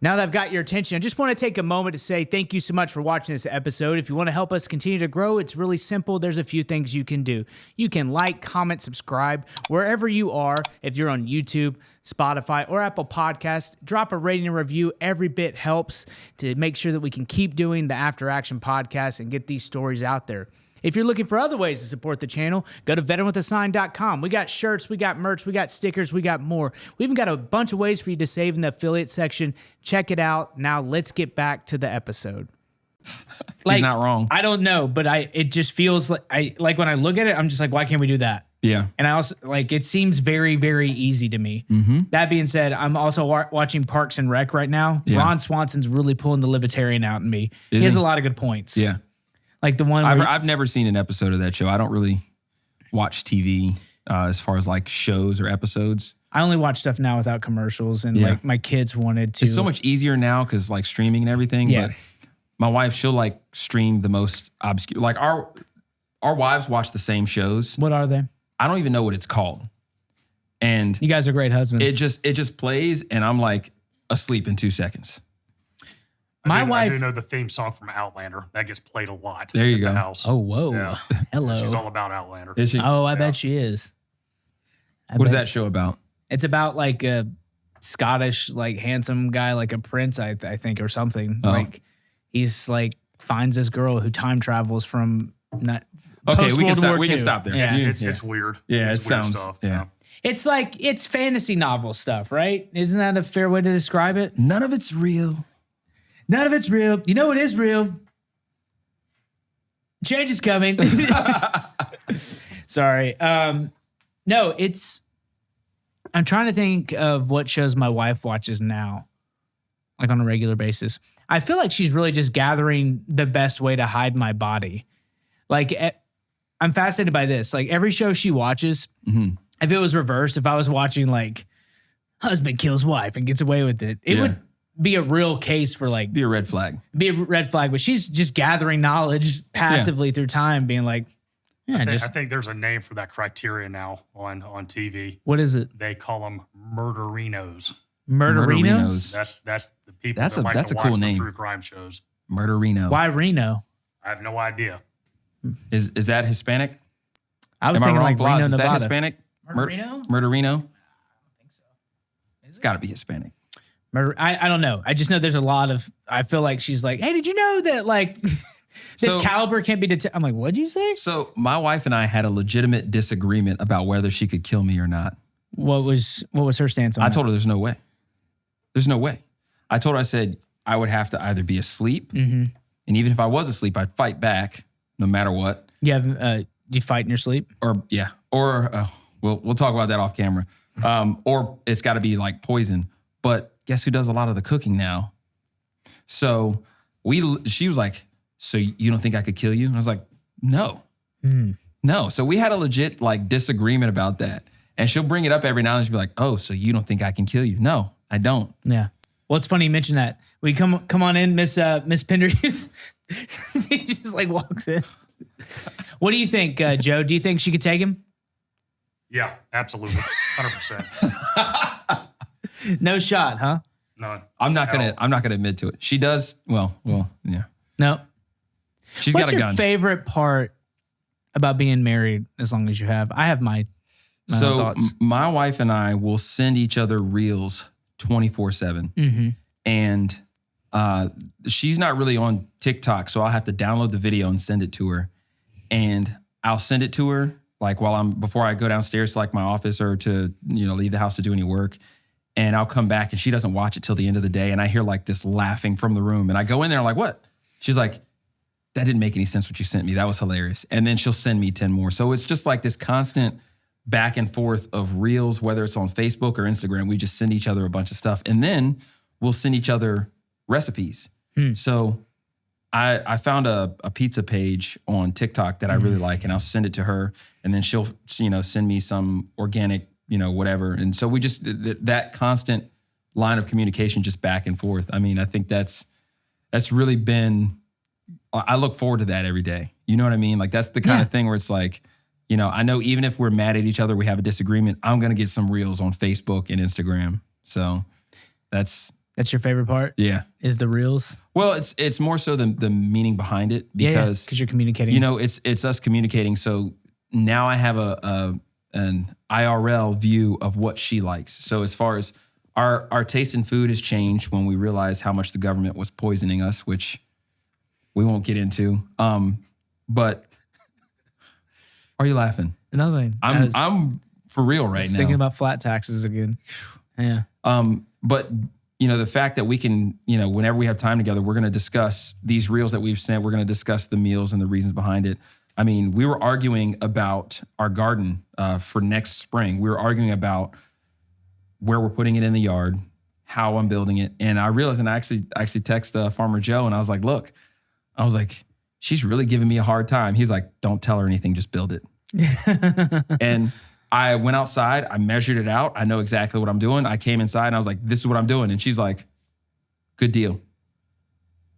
Now that I've got your attention, I just want to take a moment to say thank you so much for watching this episode. If you want to help us continue to grow, it's really simple. There's a few things you can do. You can like, comment, subscribe wherever you are. If you're on YouTube, Spotify, or Apple Podcasts, drop a rating and review. Every bit helps to make sure that we can keep doing the After Action podcast and get these stories out there. If you're looking for other ways to support the channel, go to veteranwithasign.com. We got shirts, we got merch, we got stickers, we got more. We even got a bunch of ways for you to save in the affiliate section. Check it out. Now let's get back to the episode. He's not wrong. I don't know, but it just feels like when I look at it, I'm just like, why can't we do that? Yeah. And I also it seems very, very easy to me. That being said, I'm also watching Parks and Rec right now. Yeah. Ron Swanson's really pulling the libertarian out in me. Is He has he? a lot of good points. Yeah. Like the one where I've never seen an episode of that show. I don't really watch TV as far as like shows or episodes. I only watch stuff now without commercials, and Yeah. like my kids wanted to. It's so much easier now because like streaming and everything. Yeah. But my wife, she'll like stream the most obscure. Like our wives watch the same shows. What are they? I don't even know what it's called. And You guys are great husbands. it just plays and I'm like asleep in 2 seconds. My I wife. do know the theme song from Outlander. That gets played a lot. There you at go. The house. Oh whoa! Yeah. Hello. She's all about Outlander. Is she? Oh, I bet she is. What is that show about? It's about like a Scottish, like handsome guy, like a prince, I think, or something. Oh. Like he's like finds this girl who time travels from not. Okay, we can post-World stop. War We can II. stop there. Yeah. It's weird. Yeah, It's it weird sounds. stuff. Yeah. It's like it's fantasy novel stuff, right? Isn't that a fair way to describe it? None of it's real. None of it's real. You know what is real? Change is coming. Sorry. No, it's. I'm trying to think of what shows my wife watches now, like on a regular basis. I feel like she's really just gathering the best way to hide my body. Like, I'm fascinated by this. Like every show she watches, if it was reversed, if I was watching like husband kills wife and gets away with it, it Yeah. would be a real case for like Be a red flag. be a red flag, but she's just gathering knowledge passively through time, being like, yeah, I just think there's a name for that criteria now on TV. what is it? They call them murderinos. Murderinos? That's the people That's that a- like that's to a watch cool the name. true crime shows. Murderino. Why Reno? I have no idea. Is that Hispanic? I was Am I thinking wrong, like Blas? Reno, Is that Nevada. Hispanic? Murderino? Murderino? I don't think so. It's got to be Hispanic. I don't know. I just know there's a lot of. I feel like she's like, hey, did you know that like this So- caliber can't be detected? I'm like, what'd you say? So my wife and I had a legitimate disagreement about whether she could kill me or not. What was her stance on I it? told her there's no way. There's no way. I told her, I said, I would have to either be asleep, and even if I was asleep, I'd fight back no matter what. You have do you fight in your sleep? Or we'll talk about that off camera. Or it's got to be like poison. But guess who does a lot of the cooking now? So she was like, so you don't think I could kill you? I was like, no, no. So we had a legit like disagreement about that. And she'll bring it up every now and then. She'll be like, oh, so you don't think I can kill you? No, I don't. Yeah. Well, it's funny you mention that. We come on in, Miss Pinder. He just like walks in. What do you think, Joe? Do you think she could take him? Yeah, absolutely. 100%. No shot, huh? None. I'm not gonna admit to it. She does. Well, yeah. No. She's What's got a your gun. favorite part about being married? As long as you have, I have my own So thoughts. my wife and I will send each other reels 24/7, and she's not really on TikTok, so I'll have to download the video and send it to her, and I'll send it to her like before I go downstairs to like my office or to leave the house to do any work, and I'll come back and she doesn't watch it till the end of the day, and I hear like this laughing from the room, and I go in there, I'm like, what? She's like, that didn't make any sense what you sent me. That was hilarious. And then she'll send me 10 more. So it's just like this constant back and forth of reels, whether it's on Facebook or Instagram. We just send each other a bunch of stuff. And then we'll send each other recipes. So I found a pizza page on TikTok that I really like, and I'll send it to her. And then she'll, send me some organic, whatever. And so we just, that constant line of communication just back and forth. I mean, I think that's really been, I look forward to that every day. You know what I mean? Like that's the kind of thing where it's like, I know even if we're mad at each other, we have a disagreement, I'm going to get some reels on Facebook and Instagram. So that's your favorite part? Yeah. Is the reels? Well, it's more so the meaning behind it because you're communicating. It's us communicating. So now I have an IRL view of what she likes. So as far as our taste in food has changed when we realized how much the government was poisoning us, which we won't get into. But are you laughing? Nothing. I'm for real right now. Thinking about flat taxes again. Yeah. But the fact that we can, whenever we have time together, we're going to discuss these reels that we've sent. We're going to discuss the meals and the reasons behind it. I mean, we were arguing about our garden for next spring. We were arguing about where we're putting it in the yard, how I'm building it. And I realized, and I actually texted Farmer Joe, and I was like, look, she's really giving me a hard time. He's like, don't tell her anything, just build it. And I went outside, I measured it out. I know exactly what I'm doing. I came inside and I was like, this is what I'm doing. And she's like, good deal.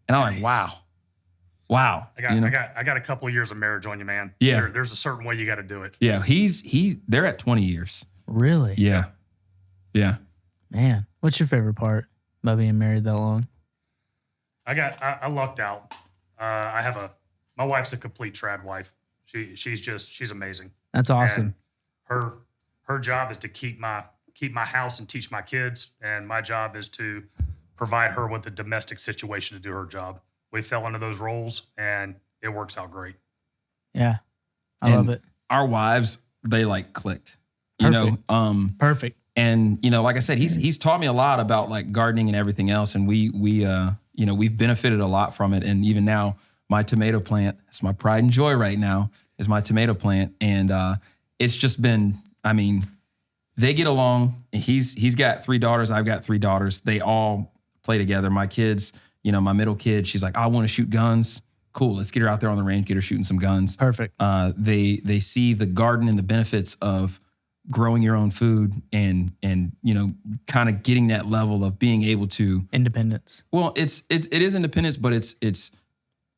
And I'm like, wow. I got a couple of years of marriage on you, man. Yeah. There's a certain way you got to do it. Yeah. They're at 20 years. Really? Yeah. Yeah. Man, what's your favorite part about being married that long? I lucked out. My wife's a complete trad wife. She's amazing. That's awesome. And her job is to keep my house and teach my kids, and my job is to provide her with the domestic situation to do her job. We fell into those roles, and it works out great. Yeah, I love it. Our wives, they like clicked. Perfect. And like I said, he's taught me a lot about like gardening and everything else, and we've benefited a lot from it. And even now, my tomato plant, it's my pride and joy right now, is my tomato plant. And it's just been, I mean, they get along. He's got 3 daughters. I've got 3 daughters. They all play together. My kids, my middle kid, she's like, I want to shoot guns. Cool. Let's get her out there on the range, get her shooting some guns. Perfect. They see the garden and the benefits of growing your own food and kind of getting that level of being able to Independence. Well, it is independence, but it's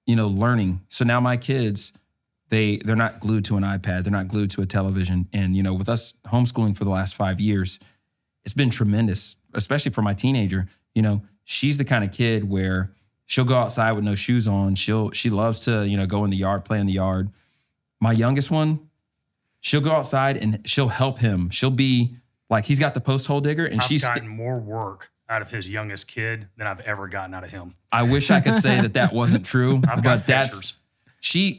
learning. So now my kids, they're not glued to an iPad. They're not glued to a television. And, with us homeschooling for the last 5 years, it's been tremendous, especially for my teenager. She's the kind of kid where she'll go outside with no shoes on. She loves to, go in the yard, play in the yard. My youngest one, she'll go outside and she'll help him. She'll be like, he's got the post hole digger and I've gotten more work out of his youngest kid than I've ever gotten out of him. I wish I could say that wasn't true, I've got but pictures.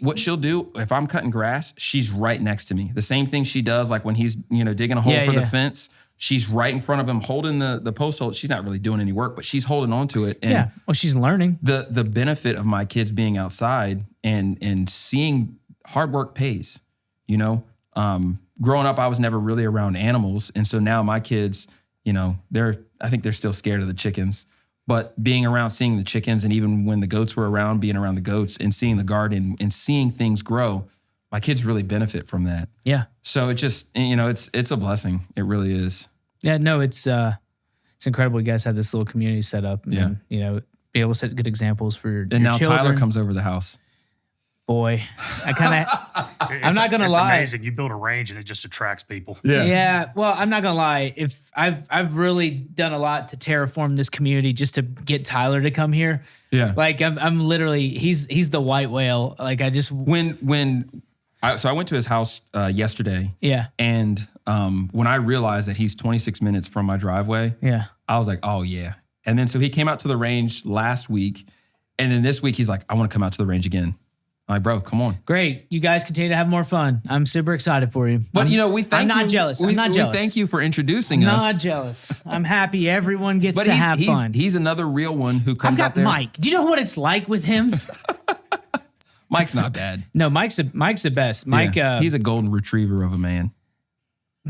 What she'll do if I'm cutting grass, she's right next to me. The same thing she does, like when he's, digging a hole for the fence. She's right in front of him, holding the post hole. She's not really doing any work, but she's holding on to it. And well, she's learning. The benefit of my kids being outside and seeing hard work pays. Growing up, I was never really around animals, and so now my kids, I think they're still scared of the chickens. But being around, seeing the chickens, and even when the goats were around, being around the goats and seeing the garden and seeing things grow, my kids really benefit from that. Yeah. So it just, it's a blessing. It really is. Yeah, no, it's incredible. You guys have this little community set up. And, be able to set good examples for your now children. Tyler comes over the house. Boy, I'm not gonna lie. It's amazing. You build a range and it just attracts people. Yeah. Well, I'm not gonna lie. If I've really done a lot to terraform this community just to get Tyler to come here. Yeah. Like I'm literally he's the white whale. Like I just So I went to his house yesterday. Yeah. And when I realized that he's 26 minutes from my driveway, I was like, oh yeah. And then so he came out to the range last week, and then this week he's like, I want to come out to the range again. I'm like, bro, come on. Great. You guys continue to have more fun. I'm super excited for you. But we thank you. I'm not jealous. I'm not jealous. We thank you for introducing us. Not jealous. I'm happy everyone gets to have fun. He's another real one who comes out I've got there. Mike. Do you know what it's like with him? Mike's not bad. No, Mike's the best. Mike, he's a golden retriever of a man.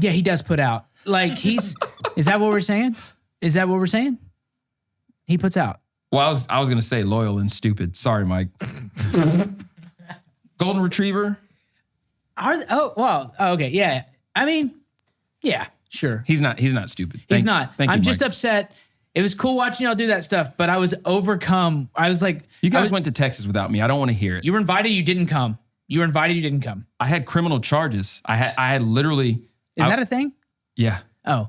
Yeah, he does put out. Like is that what we're saying? Is that what we're saying? He puts out. Well, I was gonna say loyal and stupid. Sorry, Mike. Golden retriever. Okay, yeah. I mean, yeah, sure. He's not stupid. He's not. I'm just Mike. upset. It was cool watching y'all do that stuff, but I was overcome. I was like, you guys went to Texas without me. I don't want to hear it. You were invited. You didn't come. You were invited. You didn't come. I had criminal charges. I had literally. Is that a thing? Yeah. Oh.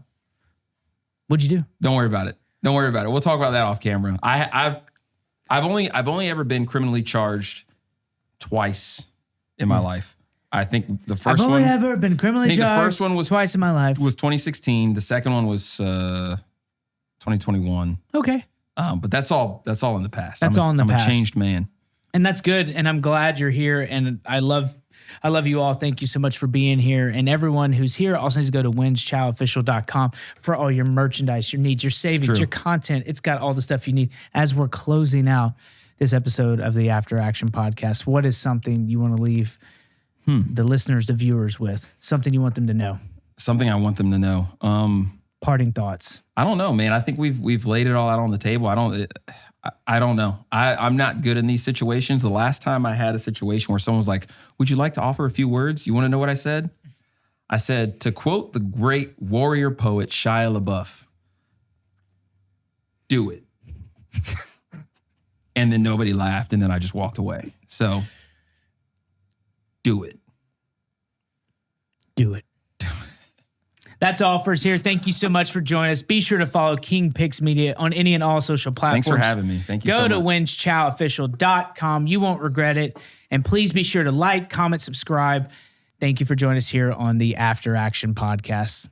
What'd you do? Don't worry about it. We'll talk about that off camera. I've only ever been criminally charged twice in my life. I think the first one. I've only ever been criminally charged. The first one was twice in my life. Was 2016. The second one was 2021. Okay. But that's all in the past. That's all in the past. I'm a changed man. And that's good. And I'm glad you're here. And I love you all. Thank you so much for being here. And everyone who's here also needs to go to winschowofficial.com for all your merchandise, your needs, your savings, your content. It's got all the stuff you need. As we're closing out this episode of the After Action Podcast, what is something you want to leave the listeners, the viewers with? Something you want them to know? Something I want them to know. Parting thoughts. I don't know, man. I think we've laid it all out on the table. I don't know. I'm not good in these situations. The last time I had a situation where someone was like, would you like to offer a few words? You want to know what I said? I said, to quote the great warrior poet Shia LaBeouf, do it. And then nobody laughed, and then I just walked away. So, do it. Do it. That's all for us here. Thank you so much for joining us. Be sure to follow KingPixMedia on any and all social platforms. Thanks for having me. Thank you so much. Go to winschowofficial.com. You won't regret it. And please be sure to like, comment, subscribe. Thank you for joining us here on the After Action Podcast.